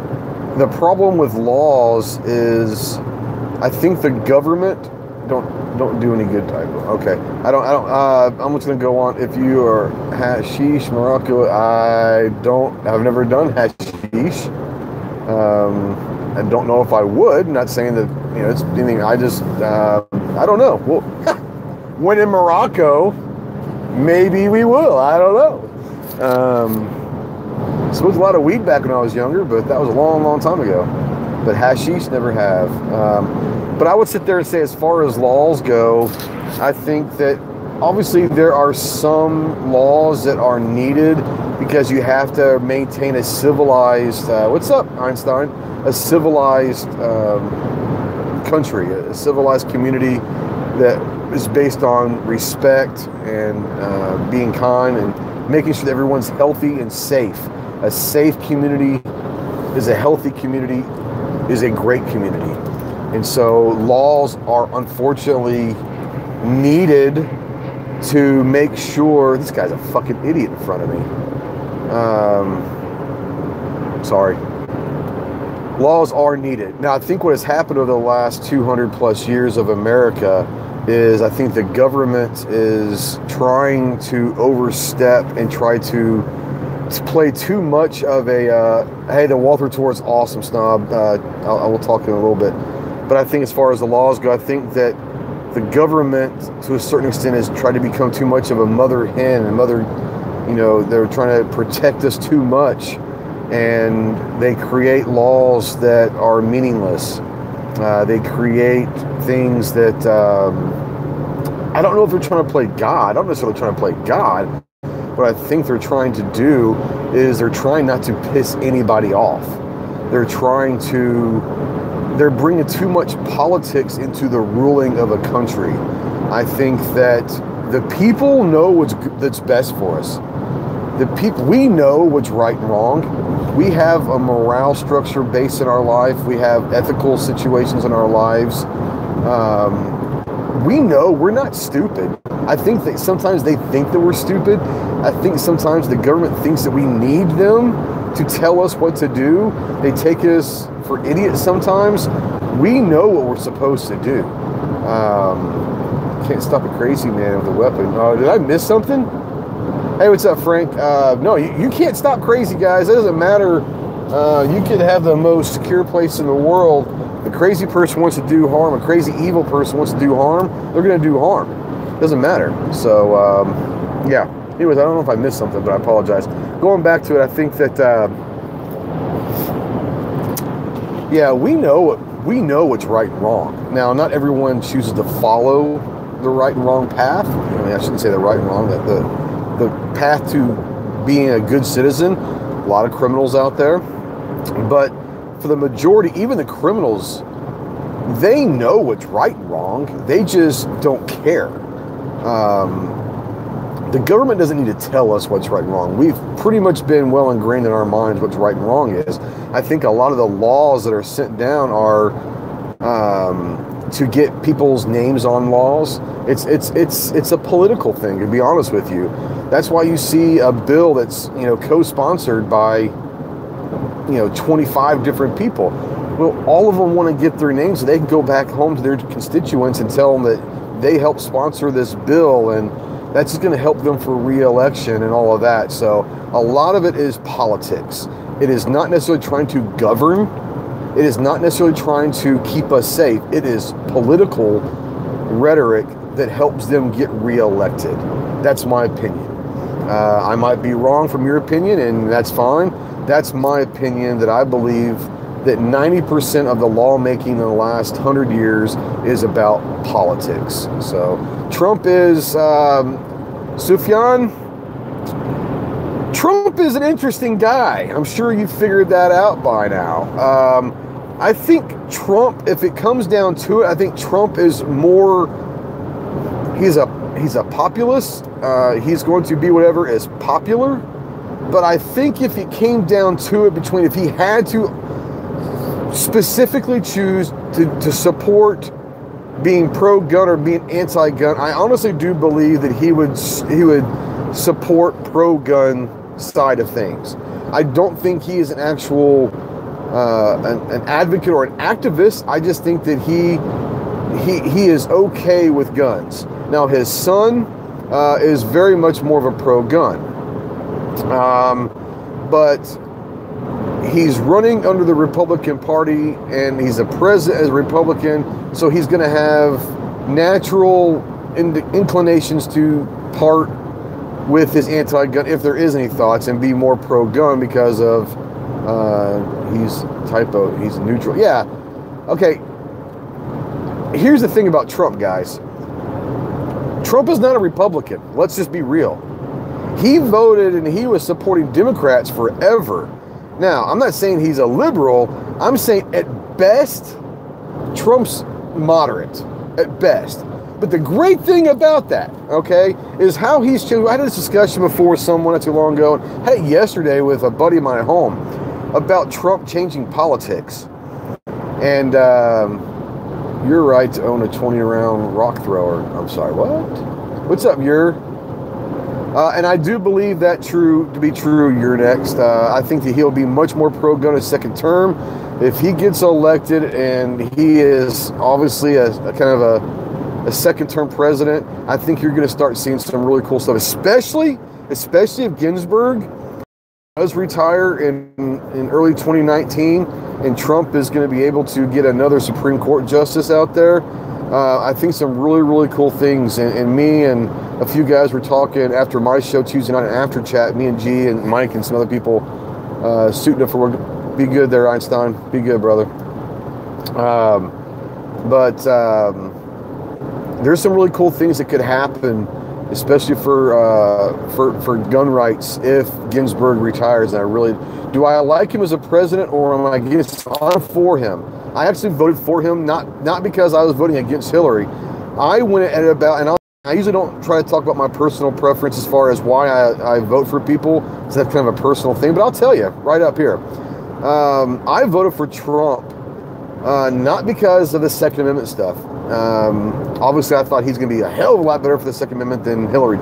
Speaker 1: the problem with laws is I think the government don't do any good type of, okay. I'm just gonna go on. If you are hashish, Morocco, I've never done hashish. I don't know if I would. Not saying that it's anything. I don't know. Well, when in Morocco, maybe we will. I don't know. Smoked a lot of weed back when I was younger, but that was a long, long time ago. But hashish, never have. But I would sit there and say, as far as laws go, I think that obviously there are some laws that are needed because you have to maintain a civilized, what's up, Einstein? A civilized country, a civilized community that is based on respect and being kind and making sure that everyone's healthy and safe. A safe community is a healthy community, is a great community. And so laws are unfortunately needed to make sure. This guy's a fucking idiot in front of me. Sorry. Laws are needed. Now, I think what has happened over the last 200 plus years of America is I think the government is trying to overstep and try to play too much of a, hey, the Walther tour is awesome, Snob. I will talk in a little bit. But I think as far as the laws go, I think that the government, to a certain extent, has tried to become too much of a mother hen and they're trying to protect us too much. And they create laws that are meaningless. They create things that, I don't know if they're trying to play God. I don't necessarily trying to play God. What I think they're trying to do is they're trying not to piss anybody off. They're bringing too much politics into the ruling of a country. I think that the people know that's best for us. We know what's right and wrong. We have a morale structure based in our life. We have ethical situations in our lives. We know we're not stupid. I think that sometimes they think that we're stupid. I think sometimes the government thinks that we need them to tell us what to do. They take us for idiots sometimes. We know what we're supposed to do. Can't stop a crazy man with a weapon. Did I miss something? Hey, what's up, Frank? No, you can't stop crazy guys. It doesn't matter. You could have the most secure place in the world. The crazy person wants to do harm. A crazy evil person wants to do harm. They're going to do harm. Doesn't matter. So, yeah. Anyways, I don't know if I missed something, but I apologize. Going back to it, I think that, yeah, we know what's right and wrong. Now, not everyone chooses to follow the right and wrong path. I mean, I shouldn't say the right and wrong. That the path to being a good citizen. A lot of criminals out there, but for the majority, even the criminals, they know what's right and wrong. They just don't care. The government doesn't need to tell us what's right and wrong. We've pretty much been well ingrained in our minds what's right and wrong is. I think a lot of the laws that are sent down are to get people's names on laws. It's a political thing, to be honest with you. That's why you see a bill that's, you know, co-sponsored by, you know, 25 different people. Well, all of them want to get their names so they can go back home to their constituents and tell them that they helped sponsor this bill, and that's just going to help them for re-election and all of that. So a lot of it is politics. It is not necessarily trying to govern. It is not necessarily trying to keep us safe. It is political rhetoric that helps them get re-elected. That's my opinion. I might be wrong from your opinion, and that's fine. That's my opinion, that I believe that 90% of the lawmaking in the last 100 years is about politics. So Trump is, Sufyan, Trump is an interesting guy. I'm sure you figured that out by now. I think Trump, if it comes down to it, I think Trump is more, he's a populist. He's going to be whatever is popular. But I think if it came down to it, between if he had to specifically choose to support being pro-gun or being anti-gun, I honestly do believe that he would support pro-gun side of things. I don't think he is an actual an advocate or an activist. I just think that he is okay with guns. Now, his son is very much more of a pro-gun, but he's running under the Republican Party, and he's a president as a Republican, so he's going to have natural inclinations to part with his anti-gun, if there is any thoughts, and be more pro-gun because of he's neutral. Yeah, okay. Here's the thing about Trump, guys. Trump is not a Republican. Let's just be real. He voted and he was supporting Democrats forever. Now, I'm not saying he's a liberal. I'm saying at best, Trump's moderate, at best. But the great thing about that, okay, is how he's changed. I had this discussion before with someone not too long ago, and had it yesterday with a buddy of mine at home, about Trump changing politics. And you're right to own a 20-round rock thrower. I'm sorry, what? What's up, and I do believe that to be true. You're next. I think that he'll be much more pro-gun his second term. If he gets elected and he is obviously a kind of a second-term president, I think you're going to start seeing some really cool stuff, especially if Ginsburg does retire in early 2019 and Trump is going to be able to get another Supreme Court justice out there. I think some really, really cool things. And me and a few guys were talking after my show Tuesday night, after chat, me and G and Mike and some other people suiting up for work. Be good there, Einstein. Be good, brother. There's some really cool things that could happen, especially for gun rights if Ginsburg retires. And I really, do I like him as a president, or am I against him? I'm for him. I actually voted for him, not because I was voting against Hillary. I went at it about, and I usually don't try to talk about my personal preference as far as why I vote for people, because that's kind of a personal thing, but I'll tell you right up here. I voted for Trump, not because of the Second Amendment stuff. Obviously, I thought he's going to be a hell of a lot better for the Second Amendment than Hillary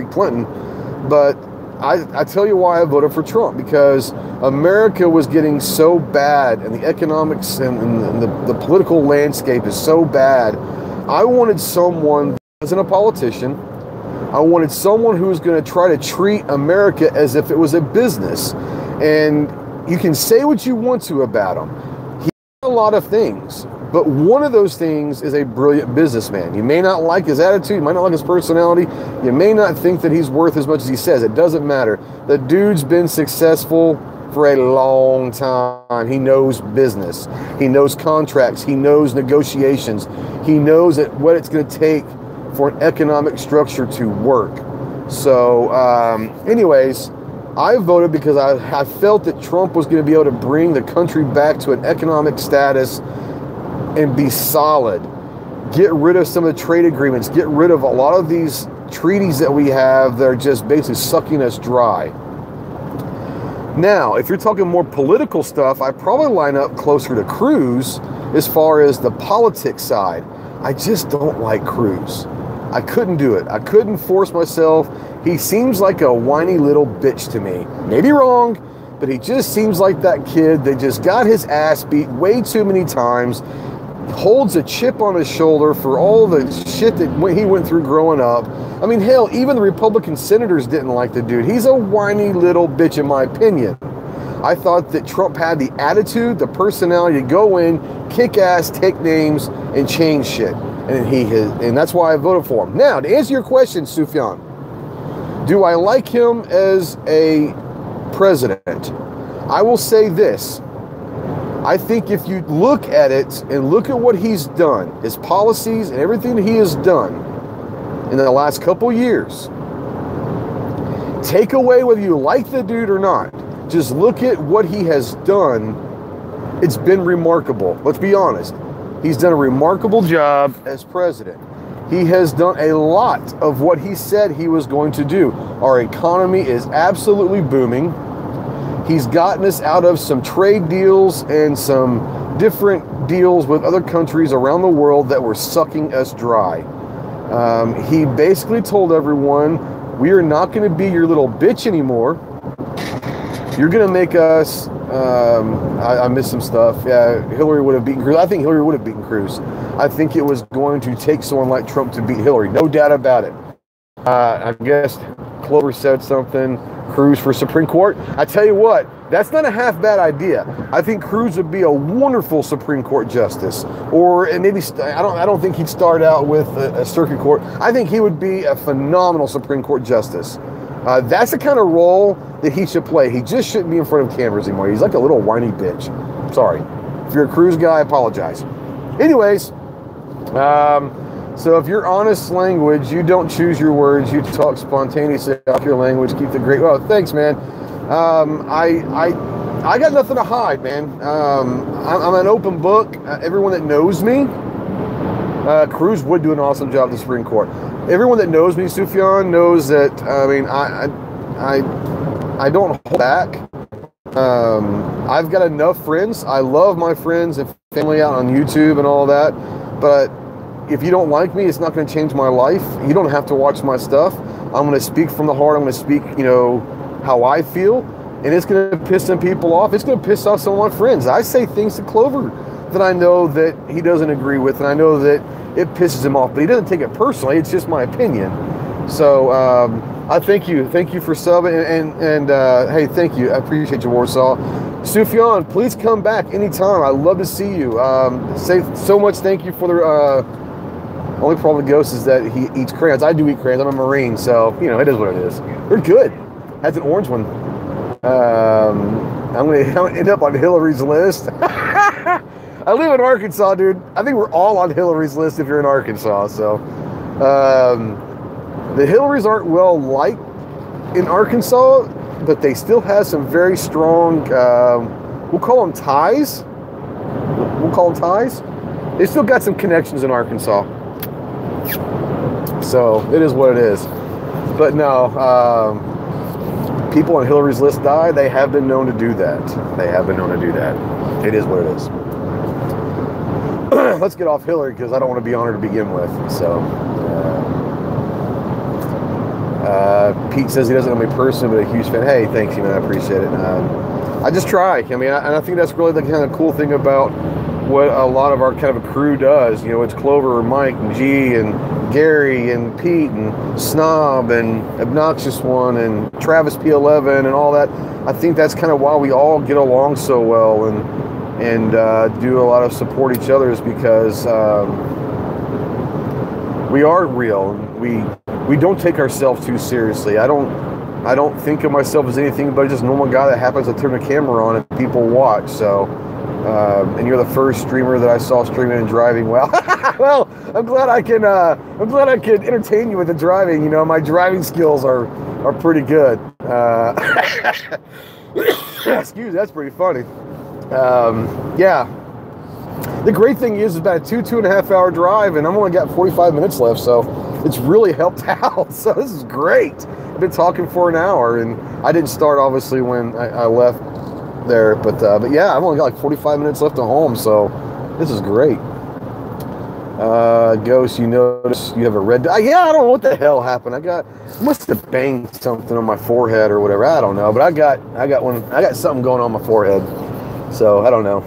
Speaker 1: Clinton, but I tell you why I voted for Trump, because America was getting so bad, and the economics and the political landscape is so bad. I wanted someone that wasn't a politician. I wanted someone who was going to try to treat America as if it was a business. And you can say what you want to about him. He did a lot of things, But one of those things is a brilliant businessman. You may not like his attitude, you might not like his personality, you may not think that he's worth as much as he says. It doesn't matter. The dude's been successful for a long time. He knows business. He knows contracts. He knows negotiations. He knows what it's going to take for an economic structure to work. So anyways, I voted because I felt that Trump was going to be able to bring the country back to an economic status and be solid. Get rid of some of the trade agreements. Get rid of a lot of these treaties that we have that are just basically sucking us dry. Now, if you're talking more political stuff, I probably line up closer to Cruz as far as the politics side. I just don't like Cruz. I couldn't do it. I couldn't force myself. He seems like a whiny little bitch to me. Maybe wrong, but he just seems like that kid that just got his ass beat way too many times, holds a chip on his shoulder for all the shit that he went through growing up. I mean, hell, even the Republican senators didn't like the dude. He's a whiny little bitch, in my opinion. I thought that Trump had the attitude, the personality to go in, kick ass, take names, and change shit. And that's why I voted for him. Now, to answer your question, Sufjan, do I like him as a president? I will say this. I think if you look at it and look at what he's done, his policies and everything that he has done in the last couple years, take away whether you like the dude or not, just look at what he has done. It's been remarkable. Let's be honest. He's done a remarkable job as president. He has done a lot of what he said he was going to do. Our economy is absolutely booming. He's gotten us out of some trade deals and some different deals with other countries around the world that were sucking us dry. He basically told everyone, we are not going to be your little bitch anymore. You're going to make us... I missed some stuff. Yeah, Hillary would have beaten Cruz. I think Hillary would have beaten Cruz. I think it was going to take someone like Trump to beat Hillary. No doubt about it. I guess Clover said something. Cruz for Supreme Court. I tell you what, that's not a half bad idea. I think Cruz would be a wonderful Supreme Court justice. And maybe I don't think he'd start out with a circuit court. I think he would be a phenomenal Supreme Court justice. That's the kind of role that he should play. He just shouldn't be in front of cameras anymore. He's like a little whiny bitch. Sorry. If you're a Cruz guy, I apologize. Anyways, so if you're honest language, you don't choose your words, you talk spontaneously off your language, keep the great... Well, thanks, man. I got nothing to hide, man. I'm an open book. Everyone that knows me, Cruz would do an awesome job at the Supreme Court. Everyone that knows me, Sufjan, knows that, I mean, I don't hold back. I've got enough friends. I love my friends and family out on YouTube and all that, but if you don't like me, it's not going to change my life. You don't have to watch my stuff. I'm going to speak from the heart. I'm going to speak, you know, how I feel, and it's going to piss some people off. It's going to piss off some of my friends. I say things to Clover that I know that he doesn't agree with, and I know that it pisses him off, but he doesn't take it personally. It's just my opinion. So I thank you for subbing, and hey, thank you. I appreciate you, Warsaw. Sufjan, please come back anytime. I'd love to see you. Say so much thank you for the. Only problem with Ghost is that he eats crayons. I do eat crayons. I'm a Marine, so you know it is what it is. They're good. That's an orange one. I'm gonna end up on Hillary's list. I live in Arkansas, dude. I think we're all on Hillary's list if you're in Arkansas. So the Hillarys aren't well liked in Arkansas, but they still have some very strong. We'll call them ties. They still got some connections in Arkansas. So it is what it is. But no, people on Hillary's list die. They have been known to do that. It is what it is. Let's get off Hillary because I don't want to be on her to begin with. So Pete says he doesn't know me personally, but a huge fan. Hey, thanks, you man. I appreciate it. I just try. I mean, and I think that's really the kind of cool thing about what a lot of our kind of a crew does. You know, it's Clover and Mike and G and Gary and Pete and Snob and Obnoxious One and Travis P11 and all that. I think that's kind of why we all get along so well, and and do a lot of support each other, is because we are real. We don't take ourselves too seriously. I don't think of myself as anything but just a normal guy that happens to turn the camera on and people watch. So, and you're the first streamer that I saw streaming and driving well. Well, I'm glad I can entertain you with the driving. You know, my driving skills are pretty good. Excuse me, that's pretty funny. Yeah. The great thing is, it's about a 2.5 hour drive, and I've only got 45 minutes left, so it's really helped out. So this is great. I've been talking for an hour, and I didn't start obviously when I left there, but yeah, I've only got like 45 minutes left to home, so this is great. Ghost, you notice you have a red. Yeah, I don't know what the hell happened. I must have banged something on my forehead or whatever. I don't know, but I got something going on my forehead, so I don't know.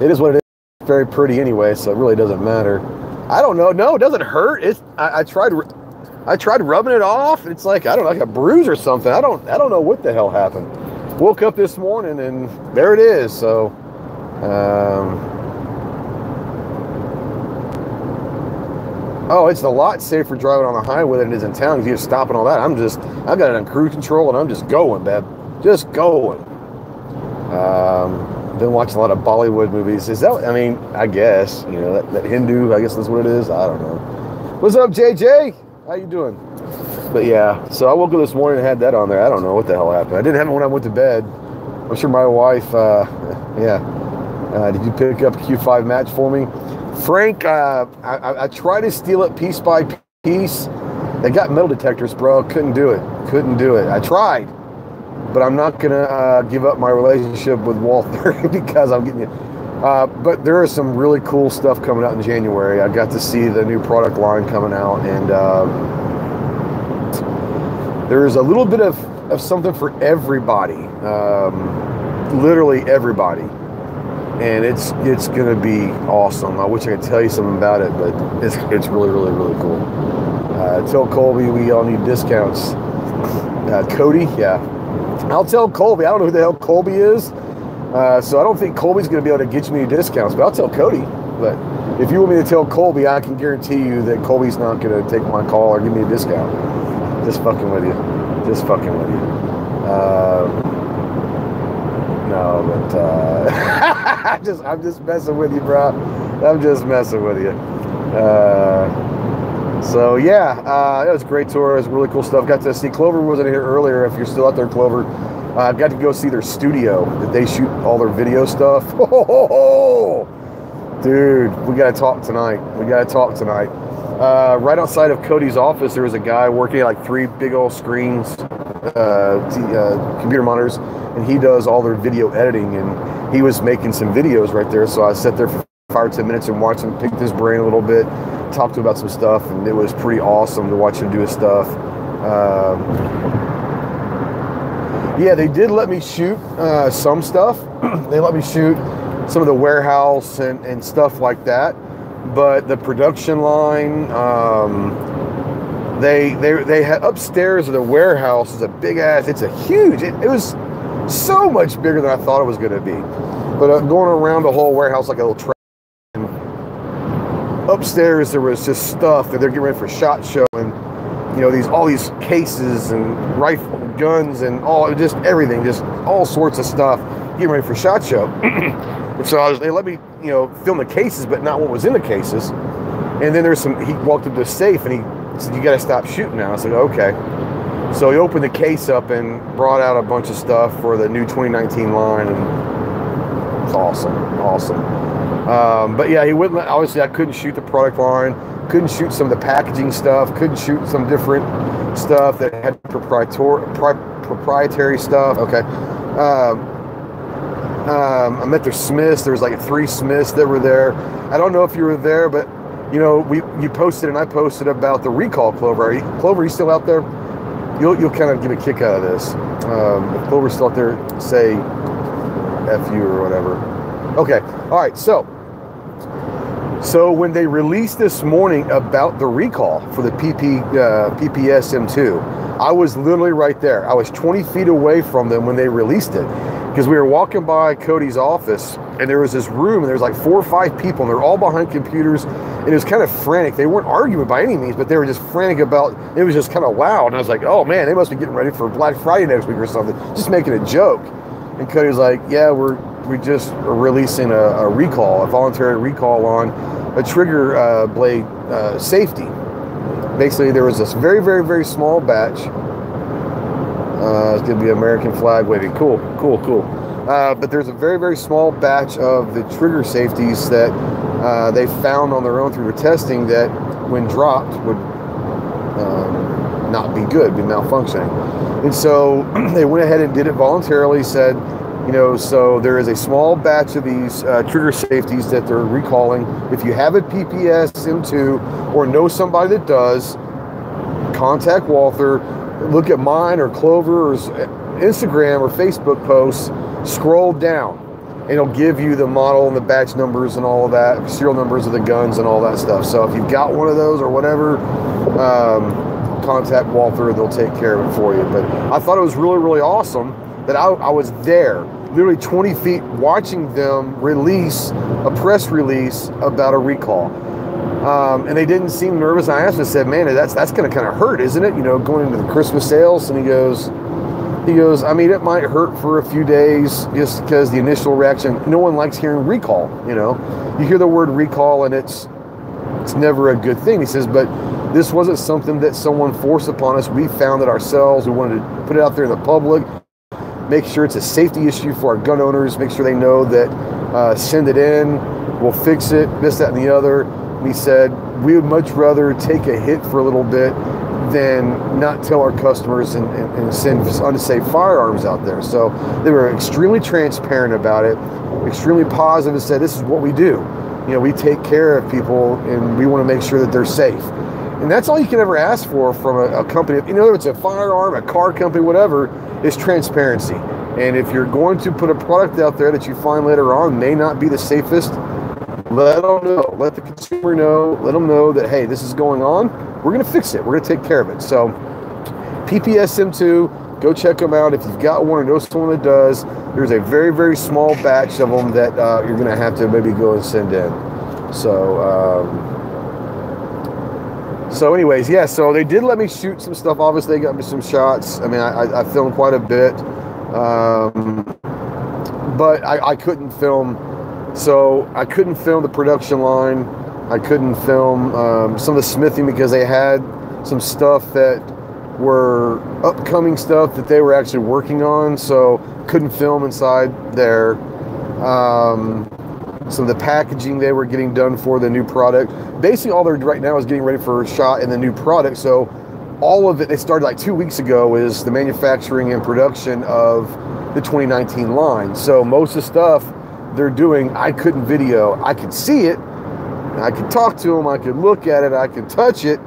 Speaker 1: It is what it is. It's very pretty anyway, so it really doesn't matter. I don't know. No, it doesn't hurt. I tried rubbing it off. It's like, I don't know, like a bruise or something. I don't know what the hell happened. Woke up this morning and there it is. So, oh, it's a lot safer driving on the highway than it is in town because you just stop and all that. I've got it on cruise control and I'm just going, babe. Just going. Been watching a lot of Bollywood movies. Is that, I mean, I guess, you know, that Hindu, I guess that's what it is. I don't know. What's up, JJ? How you doing? But yeah, so I woke up this morning and had that on there. I don't know what the hell happened. I didn't have it when I went to bed. I'm sure my wife, did you pick up a Q5 match for me? Frank, I tried to steal it piece by piece. They got metal detectors, bro. Couldn't do it. I tried. But I'm not going to give up my relationship with Walther because I'm getting it. But there is some really cool stuff coming out in January. I got to see the new product line coming out, and there's a little bit of something for everybody, literally everybody. And it's going to be awesome. I wish I could tell you something about it, but it's really, really, really cool. Tell Colby we all need discounts. Cody, yeah. I'll tell Colby. I don't know who the hell Colby is, so I don't think Colby's going to be able to get you any discounts, but I'll tell Cody. But if you want me to tell Colby, I can guarantee you that Colby's not going to take my call or give me a discount. Just fucking with you. No, but I'm just messing with you, bro. I'm just messing with you. So yeah, it was a great tour. It was really cool stuff. Got to see Clover wasn't here earlier. If you're still out there, Clover, got to go see their studio that they shoot all their video stuff. Dude, we got to talk tonight. Right outside of Cody's office, there was a guy working at like 3 big old screens, computer monitors, and he does all their video editing. And he was making some videos right there. So I sat there for 5 or 10 minutes and watched him, picked his brain a little bit. Talked to him about some stuff, and it was pretty awesome to watch him do his stuff. Yeah, they did let me shoot some stuff. They let me shoot some of the warehouse and stuff like that. But the production line, they had upstairs of the warehouse is a big ass. It's a huge. It was so much bigger than I thought it was going to be. But going around the whole warehouse like a little track. Upstairs there was just stuff that they're getting ready for SHOT Show, and you know, all these cases and rifle guns and just everything, just all sorts of stuff getting ready for SHOT Show. And so they let me, you know, film the cases, but not what was in the cases. And then he walked up to the safe and he said, "You got to stop shooting now." I said, "Okay." So he opened the case up and brought out a bunch of stuff for the new 2019 line, and it's awesome. But yeah, he wouldn't let, obviously I couldn't shoot the product line, couldn't shoot some of the packaging stuff, couldn't shoot some different stuff that had proprietary stuff. Okay. I met their Smiths. There was like 3 Smiths that were there. I don't know if you were there, but you know, you posted and I posted about the recall, Clover. Clover, are you still out there? You'll kind of get a kick out of this. If Clover's still out there, say F you or whatever. Okay. All right. So when they released this morning about the recall for the PPS M2, I was literally right there. I was 20 feet away from them when they released it. because we were walking by Cody's office, and there was this room, and there was like 4 or 5 people, and they're all behind computers, and it was kind of frantic. They weren't arguing by any means, but they were just frantic about, it was just kind of loud, and I was like, oh man, they must be getting ready for Black Friday next week or something, just making a joke. And Cody was like, yeah, we just are releasing a recall, a voluntary recall on a trigger blade safety. Basically, there was this very, very, very small batch. It's going to be American flag waving. Cool, cool, cool. But there's a very, very small batch of the trigger safeties that they found on their own through their testing that, when dropped, would not be good, be malfunctioning. And so they went ahead and did it voluntarily, said, you know, so there is a small batch of these trigger safeties that they're recalling. If you have a PPS M2 or know somebody that does, contact Walther. Look at mine or Clover's Instagram or Facebook posts, scroll down, and it'll give you the model and the batch numbers and all of that, serial numbers of the guns and all that stuff. So if you've got one of those or whatever, contact Walther, they'll take care of it for you. But I thought it was really, really awesome that I was there, literally 20 feet, watching them release a press release about a recall. And they didn't seem nervous. I asked him, I said, man, that's going to kind of hurt, isn't it? You know, going into the Christmas sales. And he goes, I mean, it might hurt for a few days just because the initial reaction, no one likes hearing recall. You know, you hear the word recall and it's never a good thing. He says, but this wasn't something that someone forced upon us. We found it ourselves. We wanted to put it out there in the public, make sure it's a safety issue for our gun owners, make sure they know that send it in, we'll fix it, this, that, and the other. And he said, we would much rather take a hit for a little bit than not tell our customers and send unsafe firearms out there. So they were extremely transparent about it, extremely positive, and said, this is what we do. You know, we take care of people and we want to make sure that they're safe. And that's all you can ever ask for from a company. You know, whether it's a firearm, a car company, whatever, is transparency. And if you're going to put a product out there that you find later on may not be the safest, let them know. Let the consumer know. Let them know that, hey, this is going on. We're going to fix it. We're going to take care of it. So PPS M2, go check them out. If you've got one or know someone that does, there's a very, very small batch of them that you're going to have to maybe go and send in. So anyways, yeah, so they did let me shoot some stuff. Obviously, they got me some shots. I mean, I filmed quite a bit, but I couldn't film. So I couldn't film the production line. I couldn't film some of the smithing because they had some stuff that were upcoming stuff that they were actually working on. So couldn't film inside there. Some of the packaging they were getting done for the new product. Basically, all they're right now is getting ready for a shot in the new product. So all of it, they started like 2 weeks ago, is the manufacturing and production of the 2019 line. So most of the stuff they're doing, I couldn't video. I could see it, I could talk to them, I could look at it, I could touch it,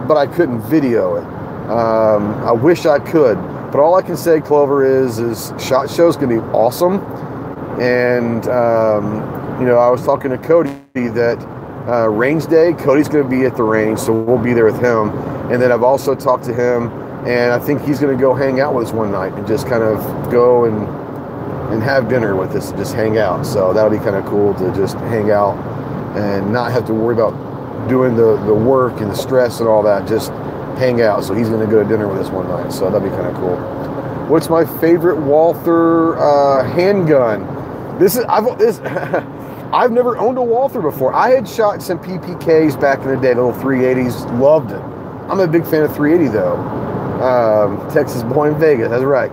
Speaker 1: but I couldn't video it. I wish I could, but all I can say, Clover, is SHOT Show's gonna be awesome. And you know, I was talking to Cody that range day, Cody's gonna be at the range, so we'll be there with him. And then I've also talked to him, and I think he's gonna go hang out with us one night and just kind of go and have dinner with us and just hang out. So that'll be kind of cool to just hang out and not have to worry about doing the work and the stress and all that, just hang out. So he's going to go to dinner with us one night, so that'll be kind of cool. What's my favorite Walther handgun? I've never owned a Walther before. I had shot some PPKs back in the day, the little 380s, loved it. I'm a big fan of 380 though. Texas boy in Vegas, that's right.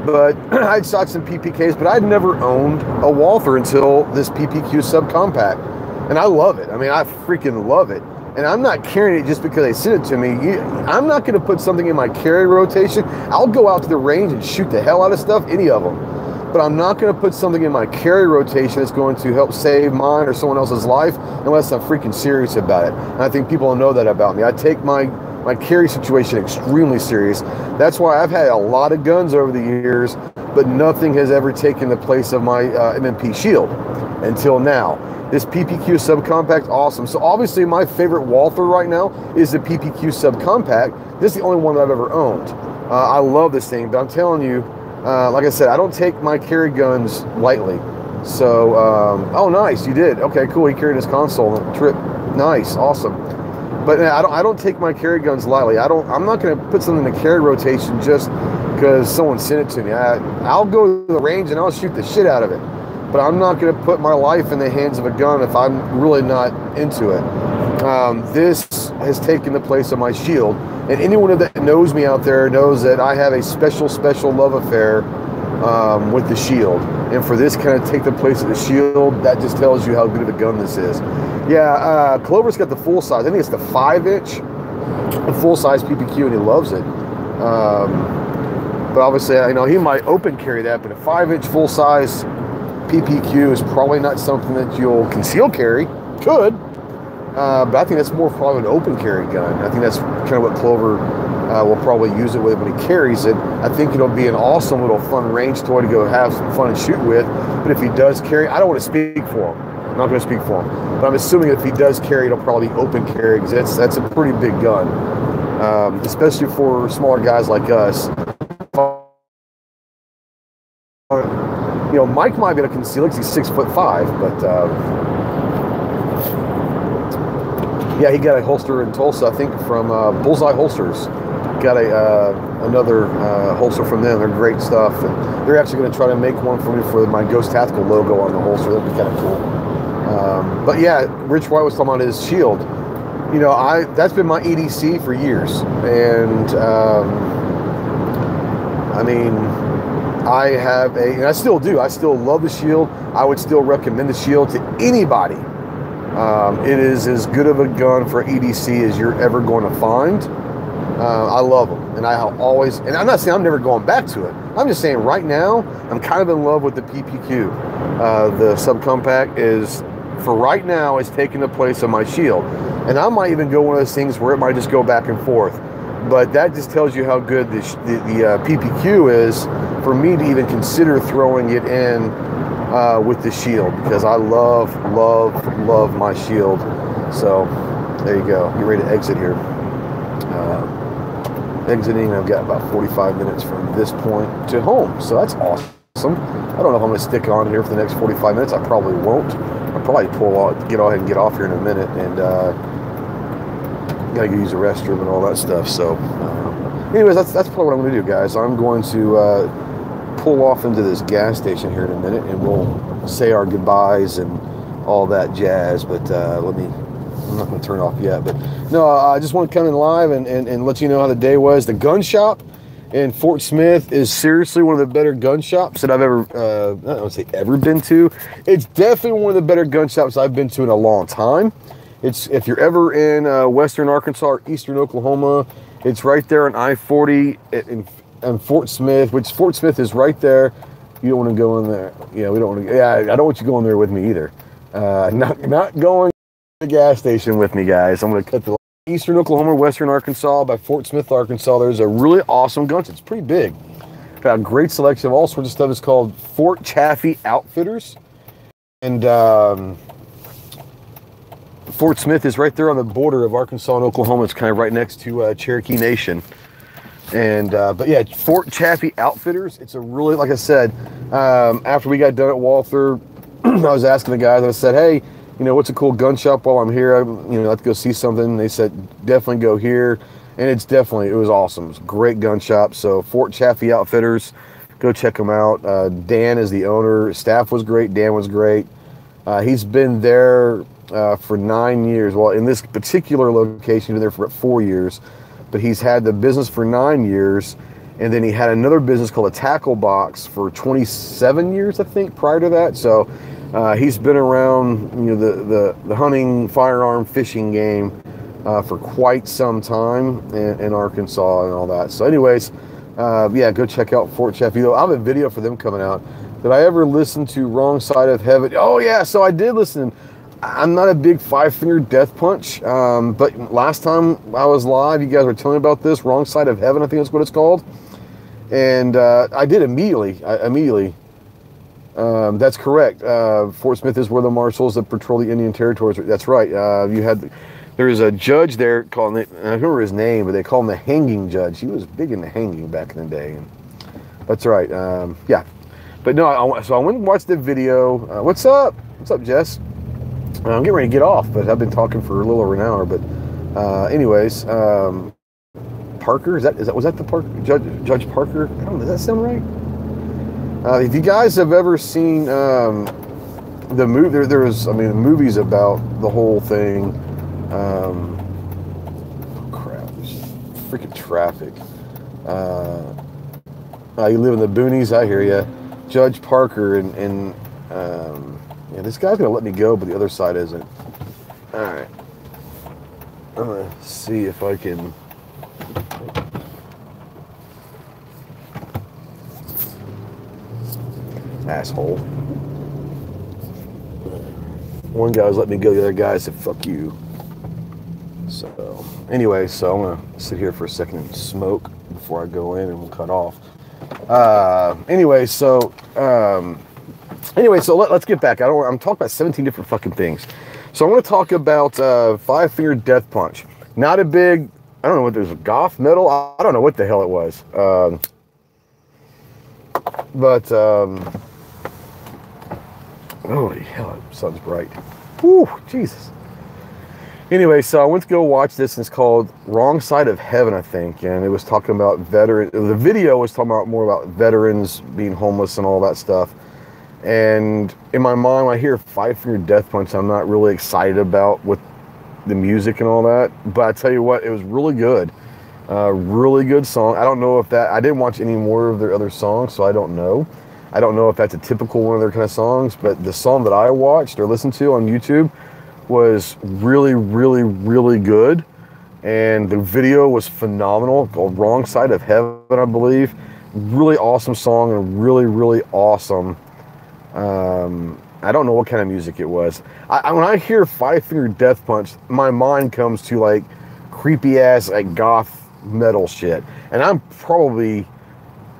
Speaker 1: But I'd shot some PPKs, but I'd never owned a Walther until this PPQ subcompact. And I love it. I mean, I freaking love it. And I'm not carrying it just because they sent it to me. I'm not going to put something in my carry rotation. I'll go out to the range and shoot the hell out of stuff, any of them. But I'm not going to put something in my carry rotation that's going to help save mine or someone else's life unless I'm freaking serious about it. And I think people know that about me. I take my carry situation extremely serious. That's why I've had a lot of guns over the years, but nothing has ever taken the place of my MMP shield until now. This PPQ subcompact, awesome. So obviously my favorite Walther right now is the PPQ subcompact. This is the only one that I've ever owned. I love this thing, but I'm telling you, like I said, I don't take my carry guns lightly. So, oh, nice, you did. Okay, cool. He carried his console on the trip. Nice, awesome. But I don't take my carry guns lightly. I'm not going to put something in the carry rotation just because someone sent it to me. I'll go to the range and I'll shoot the shit out of it. But I'm not going to put my life in the hands of a gun if I'm really not into it. This has taken the place of my shield. And anyone that knows me out there knows that I have a special love affair with the shield. And for this kind of take the place of the shield, that just tells you how good of a gun this is. Yeah, Clover's got the full size. I think it's the 5-inch, the full size PPQ, and he loves it. But obviously, you know, he might open carry that, but a 5-inch full size PPQ is probably not something that you'll conceal carry. Could, but I think that's more probably an open carry gun. I think that's kind of what Clover will probably use it with when he carries it. I think it'll be an awesome little fun range toy to go have some fun and shoot with. But if he does carry, I don't want to speak for him. I'm not going to speak for him. But I'm assuming if he does carry, it'll probably be open carry because that's a pretty big gun, especially for smaller guys like us. You know, Mike might be able to conceal it because he's 6'5", but yeah, he got a holster in Tulsa, I think, from Bullseye Holsters. Got another holster from them. They're great stuff. And they're actually going to try to make one for me for my Ghost Tactical logo on the holster. That'd be kind of cool. But yeah, Rich White was talking about his shield. You know, that's been my EDC for years, and I mean, I have and I still do. I still love the shield. I would still recommend the shield to anybody. It is as good of a gun for EDC as you're ever going to find. I love them, and I always, and I'm not saying I'm never going back to it. I'm just saying right now, I'm kind of in love with the PPQ. The subcompact is, for right now, is taking the place of my shield. And I might even go one of those things where it might just go back and forth. But that just tells you how good the PPQ is for me to even consider throwing it in with the shield, because I love my shield. So there you go. You're ready to exit here. Exiting, I've got about 45 minutes from this point to home, so that's awesome. I don't know if I'm going to stick on here for the next 45 minutes. I probably won't. I'll probably get ahead and get off here in a minute, and gotta go use the restroom and all that stuff. So anyways, that's probably what I'm going to do, guys. I'm going to pull off into this gas station here in a minute, and we'll say our goodbyes and all that jazz. But I'm not going to turn off yet, but no, I just want to come in live and let you know how the day was. The gun shop in Fort Smith is seriously one of the better gun shops that I've ever, I don't want to say ever been to. It's definitely one of the better gun shops I've been to in a long time. If you're ever in western Arkansas or eastern Oklahoma, it's right there on I-40 in Fort Smith, which Fort Smith is right there. You don't want to go in there. Yeah, we don't want to. Yeah, I don't want you going there with me either. Not going the gas station with me, guys. I'm going to cut the eastern Oklahoma, western Arkansas, by Fort Smith, Arkansas. There's a really awesome gun. It's pretty big. Got a great selection of all sorts of stuff. It's called Fort Chaffee Outfitters, and Fort Smith is right there on the border of Arkansas and Oklahoma. It's kind of right next to Cherokee Nation. And but yeah, Fort Chaffee Outfitters. It's a really, like I said, after we got done at Walther, I was asking the guys. I said, hey, you know, what's a cool gun shop while I'm here? I'd like to go see something. They said, definitely go here. And it was awesome. It was a great gun shop. So Fort Chaffee Outfitters, go check them out. Dan is the owner. Staff was great. Dan was great. He's been there for 9 years. Well, in this particular location, he's been there for 4 years. But he's had the business for 9 years. And then he had another business called a Tackle Box for 27 years, I think, prior to that. So he's been around, you know, the hunting, firearm, fishing game for quite some time in Arkansas and all that. So anyways, yeah, go check out Fort Chaffee. I have a video for them coming out. Did I ever listen to Wrong Side of Heaven? Oh yeah, so I did listen. I'm not a big Five-Finger Death Punch, but last time I was live, you guys were telling me about this, Wrong Side of Heaven, I think that's what it's called. And I did immediately. That's correct. Fort Smith is where the marshals that patrol the Indian territories. That's right. There was a judge there called, I don't remember his name, but they call him the hanging judge. He was big into hanging back in the day. And That's right. Yeah. But no, so I went and watched the video. What's up? What's up, Jess? I'm getting ready to get off, but I've been talking for a little over an hour. But anyways, Parker, was that the Parker, Judge Parker? I don't know, does that sound right? If you guys have ever seen the movie, there was, I mean, the movies about the whole thing. Oh crap! There's freaking traffic. You live in the boonies, I hear ya. Judge Parker and yeah, this guy's gonna let me go, but the other side isn't. All right, I'm gonna see if I can. Asshole. One guy was letting me go, the other guy said, fuck you. So, anyway, so I'm gonna sit here for a second and smoke before I go in, and we'll cut off. Anyway, so let's get back. I'm talking about 17 different fucking things. So I'm going to talk about Five Finger Death Punch. Not a big, I don't know what there's a goth metal. I don't know what the hell it was. Holy hell, the sun's bright. Whew, Jesus. Anyway, so I went to go watch this, and it's called Wrong Side of Heaven, I think. And it was talking about the video was talking about more about veterans being homeless and all that stuff. And in my mind, when I hear Five Finger Death Punch, I'm not really excited about with the music and all that. But I tell you what, it was really good. Really good song. I don't know if that, I didn't watch any more of their other songs, so I don't know. I don't know if that's a typical one of their kind of songs, but the song that I watched or listened to on YouTube was really, really, really good. And the video was phenomenal, called Wrong Side of Heaven, I believe. Really awesome song and really, really awesome. I don't know what kind of music it was. When I hear Five Finger Death Punch, my mind comes to like creepy ass like goth metal shit. And I'm probably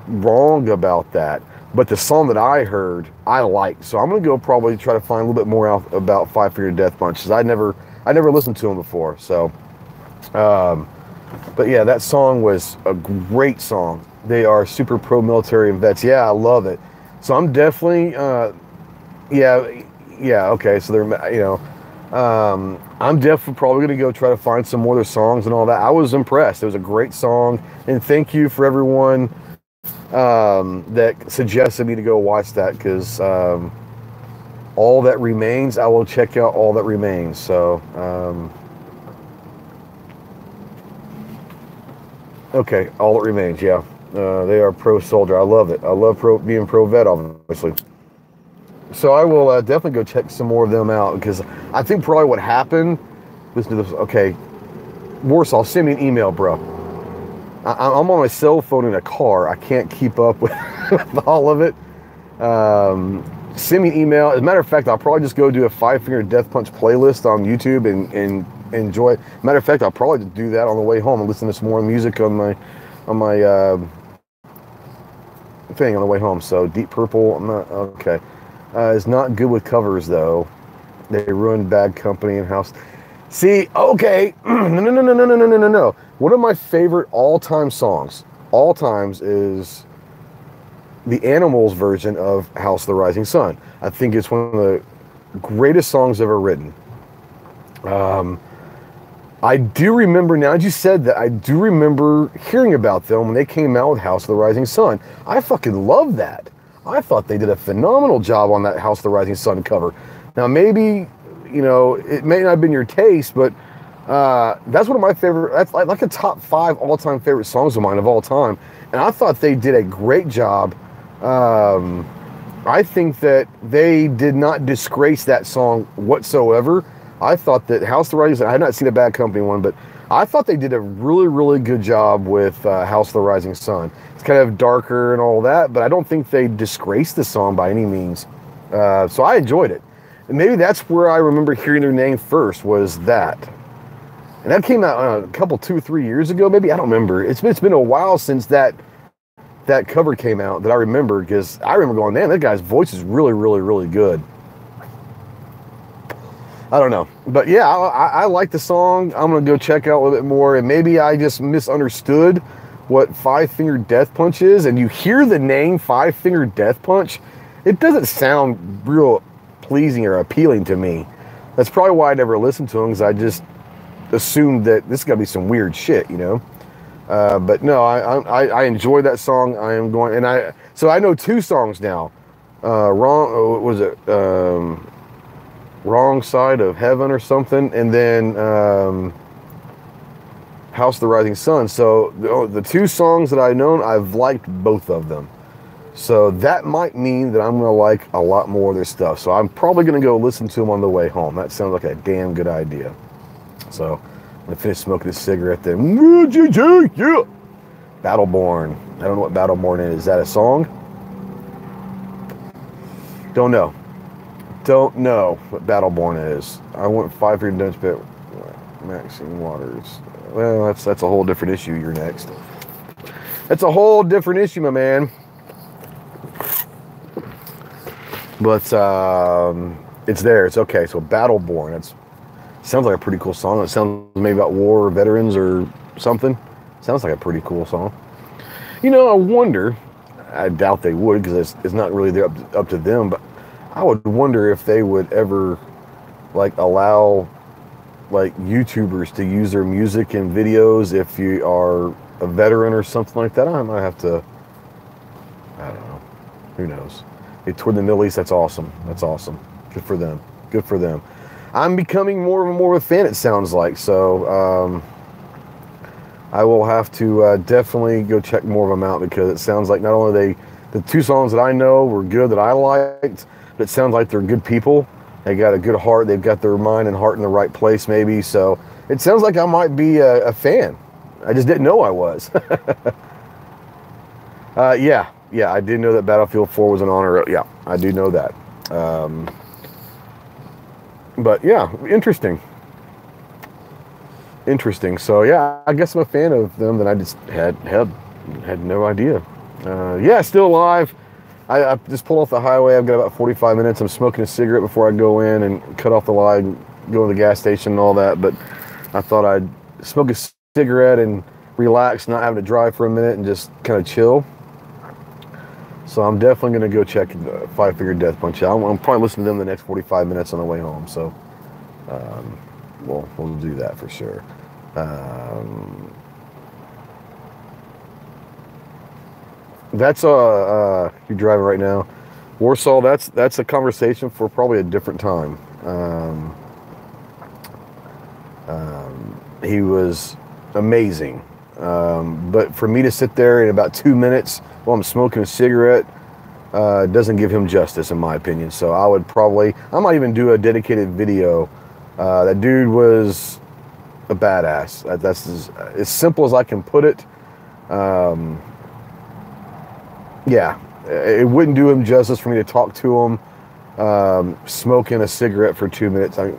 Speaker 1: wrong about that. But the song that I heard, I liked. So I'm going to go probably try to find a little bit more out about Five Finger Death Punch, because I never listened to them before. So, but yeah, that song was a great song. They are super pro-military and vets. Yeah, I love it. So I'm definitely, yeah, okay. So they're, you know, I'm definitely probably going to go try to find some more of their songs and all that. I was impressed. It was a great song. And thank you for everyone that suggested me to go watch that, because All That Remains, I will check out All That Remains. So okay, All That Remains, yeah. They are pro soldier. I love it. I love being pro vet, obviously. So I will definitely go check some more of them out, because I think probably what happened, listen to this, okay, Warsaw, send me an email, bro. I'm on my cell phone in a car. I can't keep up with, with all of it. Send me an email. As a matter of fact, I'll probably just go do a Five Finger Death Punch playlist on YouTube and enjoy it. Matter of fact, I'll probably do that on the way home and listen to some more music on my thing on the way home. So Deep Purple, I'm not, okay. Is not good with covers, though. They ruined Bad Company and House. See, okay. No. One of my favorite all-time songs, all times, is the Animals version of House of the Rising Sun. I think it's one of the greatest songs ever written. I do remember, now that you said that, I do remember hearing about them when they came out with House of the Rising Sun. I fucking love that. I thought they did a phenomenal job on that House of the Rising Sun cover. Now, maybe, you know, it may not have been your taste, but that's one of my favorite, that's like a top 5 all-time favorite songs of mine of all time. And I thought they did a great job. I think that they did not disgrace that song whatsoever. I thought that House of the Rising Sun, I had not seen a Bad Company one, but I thought they did a really, really good job with House of the Rising Sun. It's kind of darker and all that, but I don't think they disgraced the song by any means. So I enjoyed it. And maybe that's where I remember hearing their name first, was that. And that came out a couple, 2-3 years ago, maybe. I don't remember. It's been a while since that cover came out that I remember, because I remember going, man, that guy's voice is really, really, really good. I don't know. But yeah, I like the song. I'm going to go check out a little bit more. And maybe I just misunderstood what Five Finger Death Punch is, and you hear the name Five Finger Death Punch, it doesn't sound real pleasing or appealing to me. That's probably why I never listened to them, because I just assumed that this is gonna be some weird shit, you know. But no, I enjoy that song. I am going, and so I know 2 songs now. Wrong, what was it? Wrong Side of Heaven or something, and then House of the Rising Sun. So the 2 songs that I know, I've liked both of them. So that might mean that I'm going to like a lot more of their stuff. So I'm probably going to go listen to them on the way home. That sounds like a damn good idea. So I'm going to finish smoking a cigarette then. Yeah. Battleborn. I don't know what Battleborn is. Is that a song? Don't know. Don't know what Battleborn is. I want 5 for Dutch bit. Maxine Waters. Well, that's a whole different issue. You're next. That's a whole different issue, my man. But it's there. It's okay. So Battleborn. It sounds like a pretty cool song. It sounds maybe about war veterans or something. Sounds like a pretty cool song. You know, I wonder. I doubt they would, because it's not really there up to them. But I would wonder if they would ever like allow like YouTubers to use their music in videos if you are a veteran or something like that. I might have to. I don't know. Who knows? They toured the Middle East. That's awesome. That's awesome. Good for them. Good for them. I'm becoming more and more of a fan, it sounds like. So I will have to definitely go check more of them out, because it sounds like not only the 2 songs that I know were good that I liked, but it sounds like they're good people. They got a good heart. They've got their mind and heart in the right place, maybe. So it sounds like I might be a fan. I just didn't know I was. Yeah, I did know that Battlefield 4 was an honor. Yeah, I do know that. But yeah, interesting. Interesting. So yeah, I guess I'm a fan of them that I just had no idea. Yeah, still alive. I just pulled off the highway. I've got about 45 minutes. I'm smoking a cigarette before I go in and cut off the line, go to the gas station and all that. But I thought I'd smoke a cigarette and relax, not having to drive for a minute, and just kind of chill. So I'm definitely going to go check Five Finger Death Punch out. I'm probably listening to them the next 45 minutes on the way home. So we'll do that for sure. That's you're driving right now, Warsaw. That's a conversation for probably a different time. He was amazing, but for me to sit there in about 2 minutes while I'm smoking a cigarette doesn't give him justice, in my opinion. So I might even do a dedicated video. That dude was a badass. That's as simple as I can put it. Yeah, it wouldn't do him justice for me to talk to him smoking a cigarette for 2 minutes. An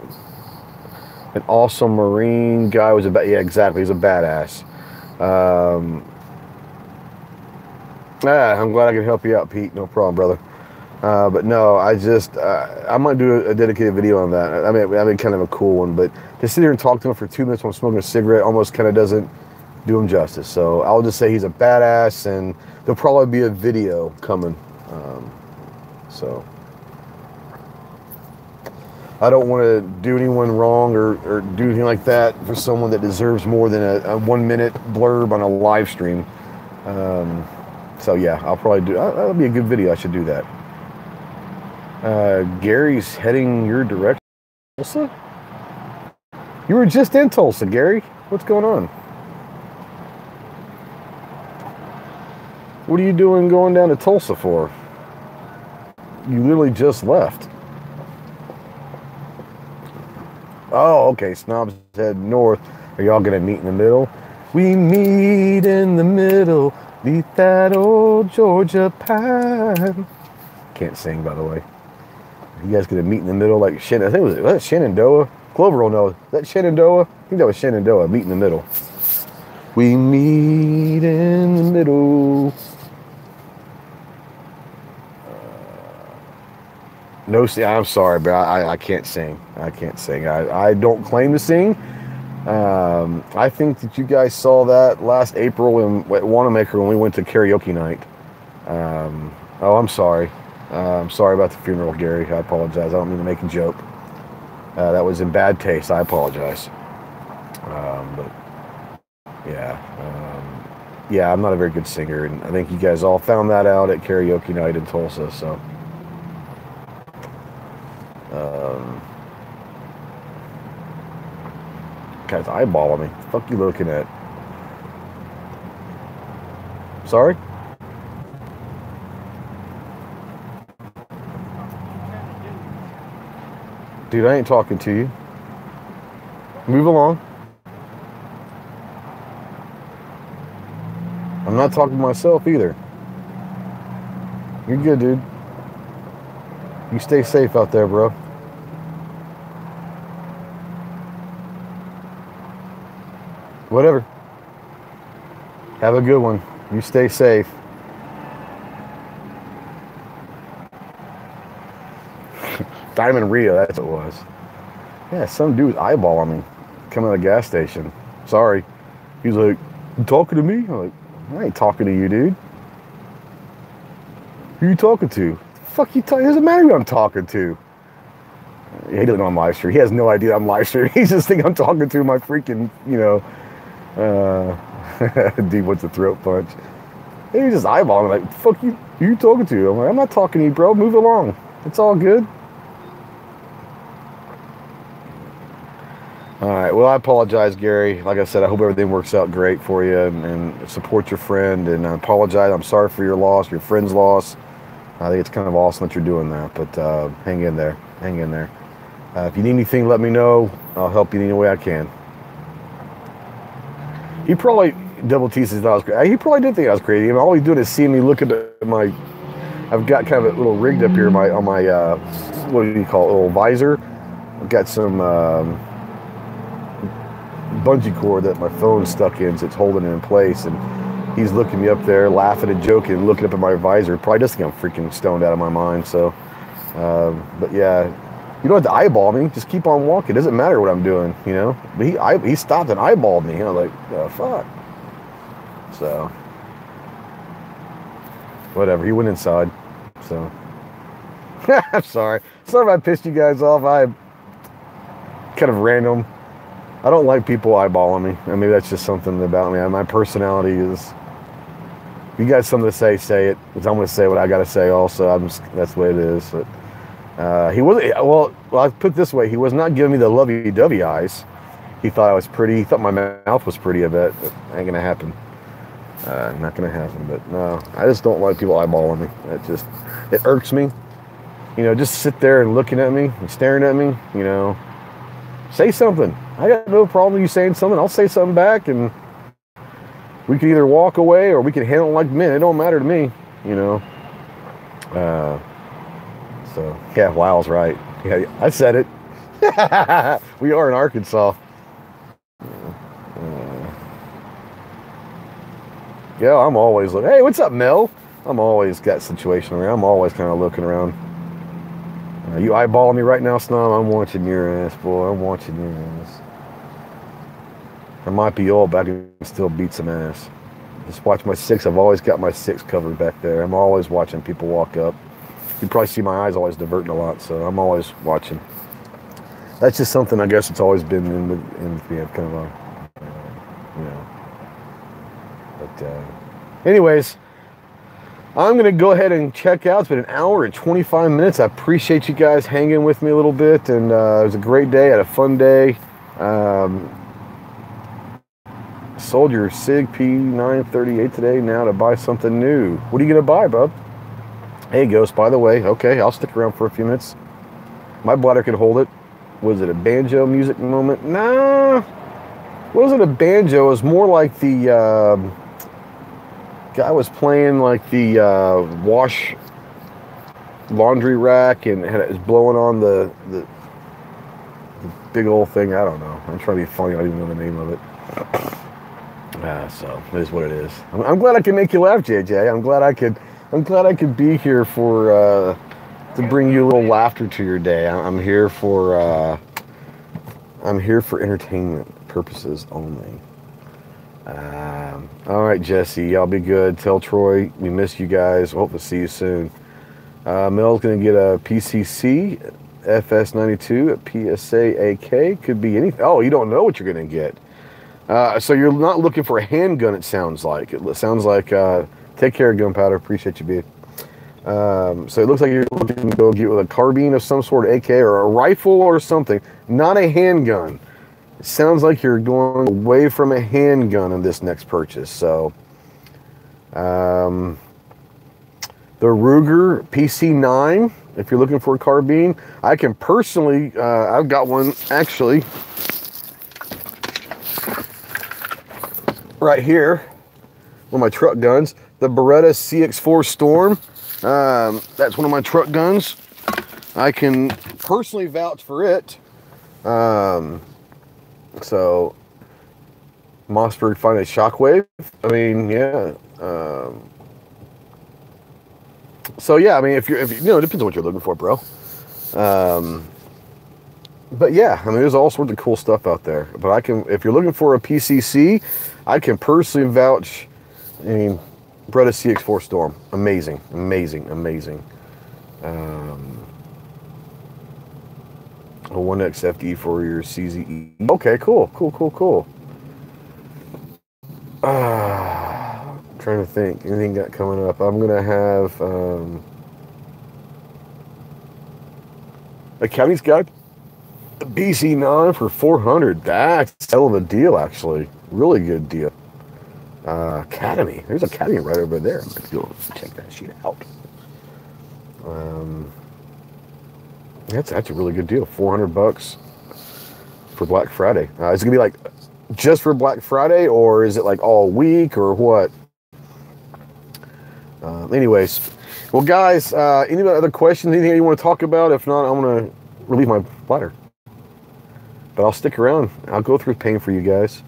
Speaker 1: awesome Marine guy was yeah, exactly. He's a badass. I'm glad I could help you out, Pete. No problem, brother. But no, I might do a dedicated video on that. I mean, kind of a cool one, but to sit here and talk to him for 2 minutes while I'm smoking a cigarette almost kind of doesn't do him justice. So I'll just say he's a badass, and there'll probably be a video coming. So I don't want to do anyone wrong or do anything like that for someone that deserves more than a 1 minute blurb on a live stream. So yeah, I'll probably do. That'll be a good video. I should do that. Gary's heading your direction. Tulsa? You were just in Tulsa, Gary. What's going on? What are you doing going down to Tulsa for? You literally just left. Oh, okay. Snobs head north. Are y'all gonna meet in the middle? We meet in the middle. Beat that old Georgia pine. Can't sing, by the way. You guys gonna meet in the middle like Shannon? I think was that Shenandoah? Clover will know. Is that Shenandoah? I think that was Shenandoah. Meet in the middle. We meet in the middle. No, I'm sorry, but I can't sing. I can't sing. I don't claim to sing. I think that you guys saw that last April at Wanamaker when we went to karaoke night. Oh, I'm sorry. I'm sorry about the funeral, Gary. I apologize. I don't mean to make a joke. That was in bad taste. I apologize. But yeah, yeah, I'm not a very good singer, and I think you guys all found that out at karaoke night in Tulsa. So, guy's eyeballing me. What the fuck you looking at? Sorry? Dude, I ain't talking to you. Move along. I'm not talking to myself either. You're good, dude. You stay safe out there, bro. Whatever. Have a good one. You stay safe. Diamond Rio, that's what it was. Yeah, some dude eyeballing me coming out of the gas station. Sorry. He's like, you talking to me? I'm like, I ain't talking to you, dude. Who you talking to? The fuck you talking? It doesn't matter who I'm talking to. He doesn't know I'm live streaming. He has no idea I'm live streaming. He just thinks I'm talking to my freaking, you know, dude wants a throat punch. He just eyeballing me like, fuck you, who you talking to? I'm like, I'm not talking to you, bro. Move along. It's all good. All right. Well, I apologize, Gary. Like I said, I hope everything works out great for you, and support your friend. And I apologize. I'm sorry for your loss, your friend's loss. I think it's kind of awesome that you're doing that. But hang in there. Hang in there. If you need anything, let me know. I'll help you in any way I can. He probably double teases that I was crazy. He probably did think I was crazy. I mean, all he's doing is seeing me looking at my. I've got kind of a little rigged up here on my what do you call it? A little visor. I've got some. Bungee cord that my phone's stuck in, so it's holding it in place, and he's looking me up there laughing and joking and looking up at my visor. Probably just think I'm freaking stoned out of my mind. So but yeah, you don't have to eyeball me, just keep on walking. It doesn't matter what I'm doing, you know. But he stopped and eyeballed me, and I'm like, oh fuck. So whatever, he went inside. So I'm sorry if I pissed you guys off. I'm kind of random. I don't like people eyeballing me. I mean, that's just something about me. My personality is, if you got something to say, say it. Because I'm going to say what I got to say also. That's the way it is. But he wasn't, well, I put it this way. He was not giving me the lovey-dovey eyes. He thought I was pretty. He thought my mouth was pretty a bit. But ain't going to happen. Not going to happen. But no, I just don't like people eyeballing me. It irks me. You know, just sit there and looking at me and staring at me, you know. Say something. I got no problem with you saying something. I'll say something back, and we can either walk away or we can handle it like men. It don't matter to me, you know. So yeah, Lyle's right. Yeah, I said it. We are in Arkansas. Yeah, I'm always looking. Hey, what's up, Mel? I'm always got a situation around. I'm always kind of looking around. You eyeballing me right now, Snom? I'm watching your ass, boy. I'm watching your ass. I might be old, but I can still beat some ass. Just watch my 6. I've always got my 6 covered back there. I'm always watching people walk up. You probably see my eyes always diverting a lot, so I'm always watching. That's just something, I guess, it's always been in kind of a, you know. But anyways, I'm going to go ahead and check out. It's been an hour and 25 minutes. I appreciate you guys hanging with me a little bit, and it was a great day. I had a fun day. Sold your SIG P938 today now to buy something new. What are you going to buy, bub? Hey, Ghost, by the way. Okay, I'll stick around for a few minutes. My bladder could hold it. Was it a banjo music moment? Nah. It wasn't a banjo. It was more like the... guy was playing like the wash laundry rack, and it was blowing on the big old thing. I don't know. I'm trying to be funny. I don't even know the name of it. So it is what it is. I'm glad I can make you laugh, JJ. I'm glad I could be here for to bring you a little laughter to your day. I'm here for entertainment purposes only. All right, Jesse, y'all be good. Tell Troy we miss you guys. Hope to see you soon. Mel's going to get a PCC FS92 at PSA AK. Could be anything. Oh, you don't know what you're going to get. So you're not looking for a handgun, it sounds like. It sounds like, take care, Gunpowder. Appreciate you, B. So it looks like you're looking to go get with a carbine of some sort, AK, or a rifle or something. Not a handgun. It sounds like you're going away from a handgun in this next purchase. So, the Ruger PC9, if you're looking for a carbine, I can personally, I've got one actually right here, one of my truck guns, the Beretta CX4 Storm. That's one of my truck guns. I can personally vouch for it. So Mossberg finally Shockwave. I mean, yeah. So yeah, I mean, if you know, it depends on what you're looking for, bro. But yeah, I mean, there's all sorts of cool stuff out there. But I can, if you're looking for a PCC, I can personally vouch. I mean, Beretta CX4 Storm, amazing, amazing, amazing. A 1XFD for your CZE. Okay, cool, cool, cool, cool. Trying to think, anything got coming up? I'm gonna have Academy's got the BC9 for 400. That's a hell of a deal, actually. Really good deal. Academy. There's Academy right over there. I'm gonna go check that shit out. That's a really good deal. 400 bucks for Black Friday. Is it gonna be like just for Black Friday, or is it like all week, or what? Anyways, well, guys, any other questions? Anything you want to talk about? If not, I'm gonna relieve my bladder. But I'll stick around. I'll go through pain for you guys.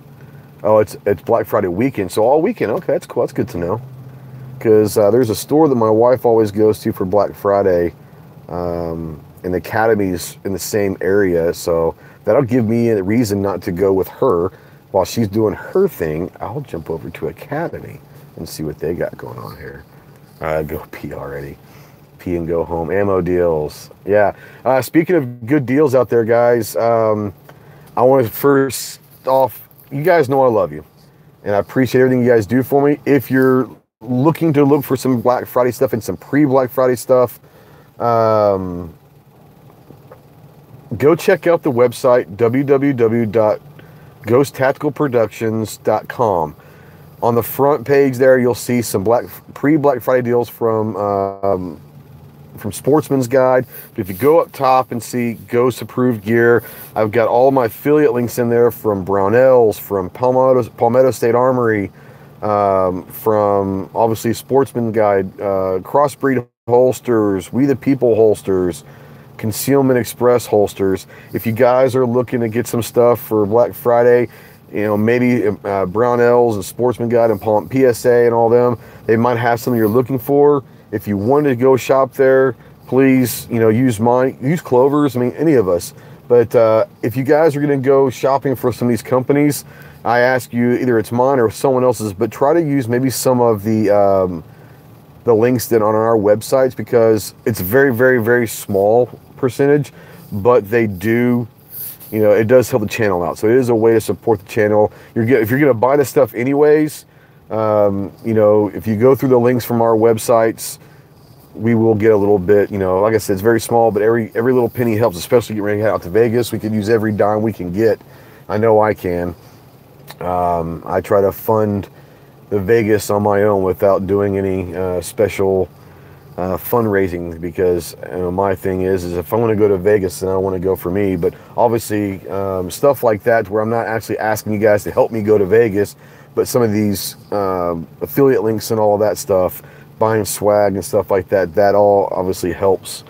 Speaker 1: Oh, it's Black Friday weekend, so all weekend. Okay, that's cool. That's good to know. Because there's a store that my wife always goes to for Black Friday, and the Academy's in the same area, so that'll give me a reason not to go with her while she's doing her thing. I'll jump over to Academy and see what they got going on here. Go pee already. Pee and go home. Ammo deals. Yeah. Speaking of good deals out there, guys, I want to first off, you guys know I love you, and I appreciate everything you guys do for me. If you're looking to look for some Black Friday stuff and some pre-Black Friday stuff, go check out the website www.ghosttacticalproductions.com. On the front page there, you'll see some pre-Black Friday deals from Sportsman's Guide. But if you go up top and see Ghost approved gear, I've got all my affiliate links in there from Brownells, from Palmetto State Armory, from obviously Sportsman's Guide, Crossbreed holsters, We the People holsters, Concealment Express holsters. If you guys are looking to get some stuff for Black Friday, you know, maybe Brownells and Sportsman Guide and PSA and all them, they might have something you're looking for. If you wanted to go shop there, please, you know, use Clover's. I mean, any of us. But if you guys are going to go shopping for some of these companies, I ask you, either it's mine or someone else's, but try to use maybe some of the links that are on our websites, because it's a very, very, very small percentage, but they do, you know, it does help the channel out. So it is a way to support the channel. If you're going to buy the stuff anyways, you know, if you go through the links from our websites, we will get a little bit, you know, like I said, it's very small, but every little penny helps, especially getting ready to head out to Vegas. We can use every dime we can get. I know I can. I try to fund the Vegas on my own without doing any special fundraising, because you know, my thing is if I want to go to Vegas, then I want to go for me. But obviously stuff like that where I'm not actually asking you guys to help me go to Vegas, but some of these affiliate links and all of that stuff, buying swag and stuff like that, that all obviously helps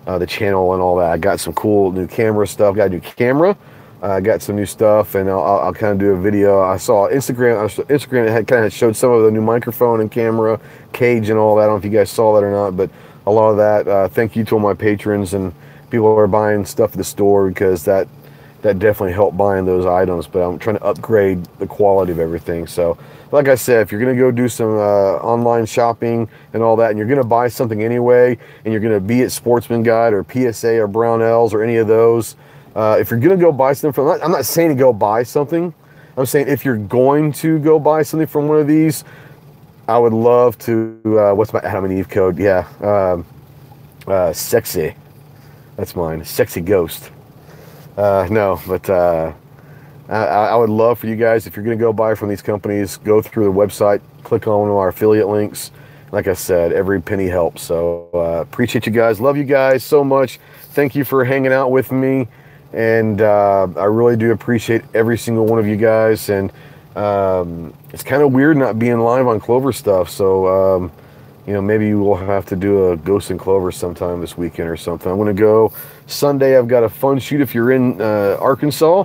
Speaker 1: the channel and all that. I got some cool new camera stuff, got a new camera, I got some new stuff, and I'll kind of do a video. I saw Instagram had kind of showed some of the new microphone and camera cage and all that. I don't know if you guys saw that or not, but a lot of that, thank you to all my patrons and people who are buying stuff at the store, because that that definitely help buying those items, but I'm trying to upgrade the quality of everything. So like I said, if you're going to go do some online shopping and all that, and you're going to buy something anyway, and you're going to be at Sportsman Guide or PSA or Brownells or any of those, if you're going to go buy something from, I'm not saying to go buy something. I'm saying if you're going to go buy something from one of these, I would love to, what's my Adam and Eve code? Yeah, sexy. That's mine, sexy ghost. No, but I would love for you guys, if you're going to go buy from these companies, go through the website, click on one of our affiliate links. Like I said, every penny helps. So appreciate you guys. Love you guys so much. Thank you for hanging out with me. And I really do appreciate every single one of you guys. And it's kind of weird not being live on Clover stuff. So, you know, maybe we'll have to do a Ghost and Clover sometime this weekend or something. I'm going to go Sunday. I've got a fun shoot if you're in Arkansas.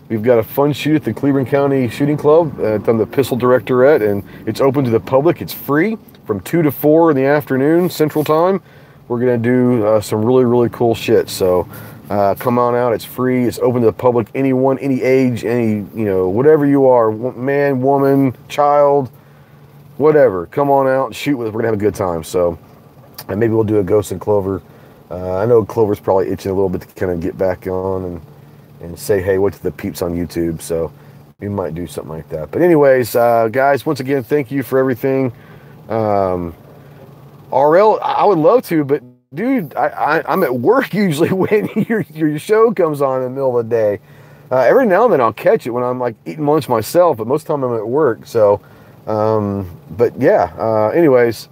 Speaker 1: We've got a fun shoot at the Cleveland County Shooting Club. I'm the pistol directorate, and it's open to the public. It's free from 2 to 4 in the afternoon, Central Time. We're going to do some really, really cool shit. So come on out. It's free. It's open to the public. Anyone, any age, any, you know, whatever you are, man, woman, child, whatever. Come on out and shoot with us. We're going to have a good time. So and maybe we'll do a Ghost and Clover. I know Clover's probably itching a little bit to kind of get back on and say, hey, what's the peeps on YouTube? So we might do something like that. But anyways, guys, once again, thank you for everything. RL, I would love to, but dude, I'm at work usually when your show comes on in the middle of the day. Every now and then I'll catch it when I'm like eating lunch myself, but most of the time I'm at work. So, but yeah, anyways,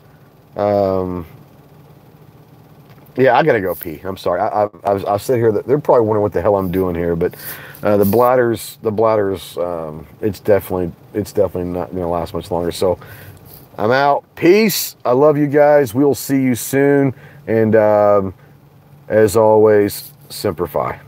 Speaker 1: yeah, I gotta go pee. I'm sorry. I'll sit here. They're probably wondering what the hell I'm doing here, but the bladders, it's definitely not gonna last much longer. So I'm out. Peace. I love you guys. We'll see you soon. And as always, Semper Fi.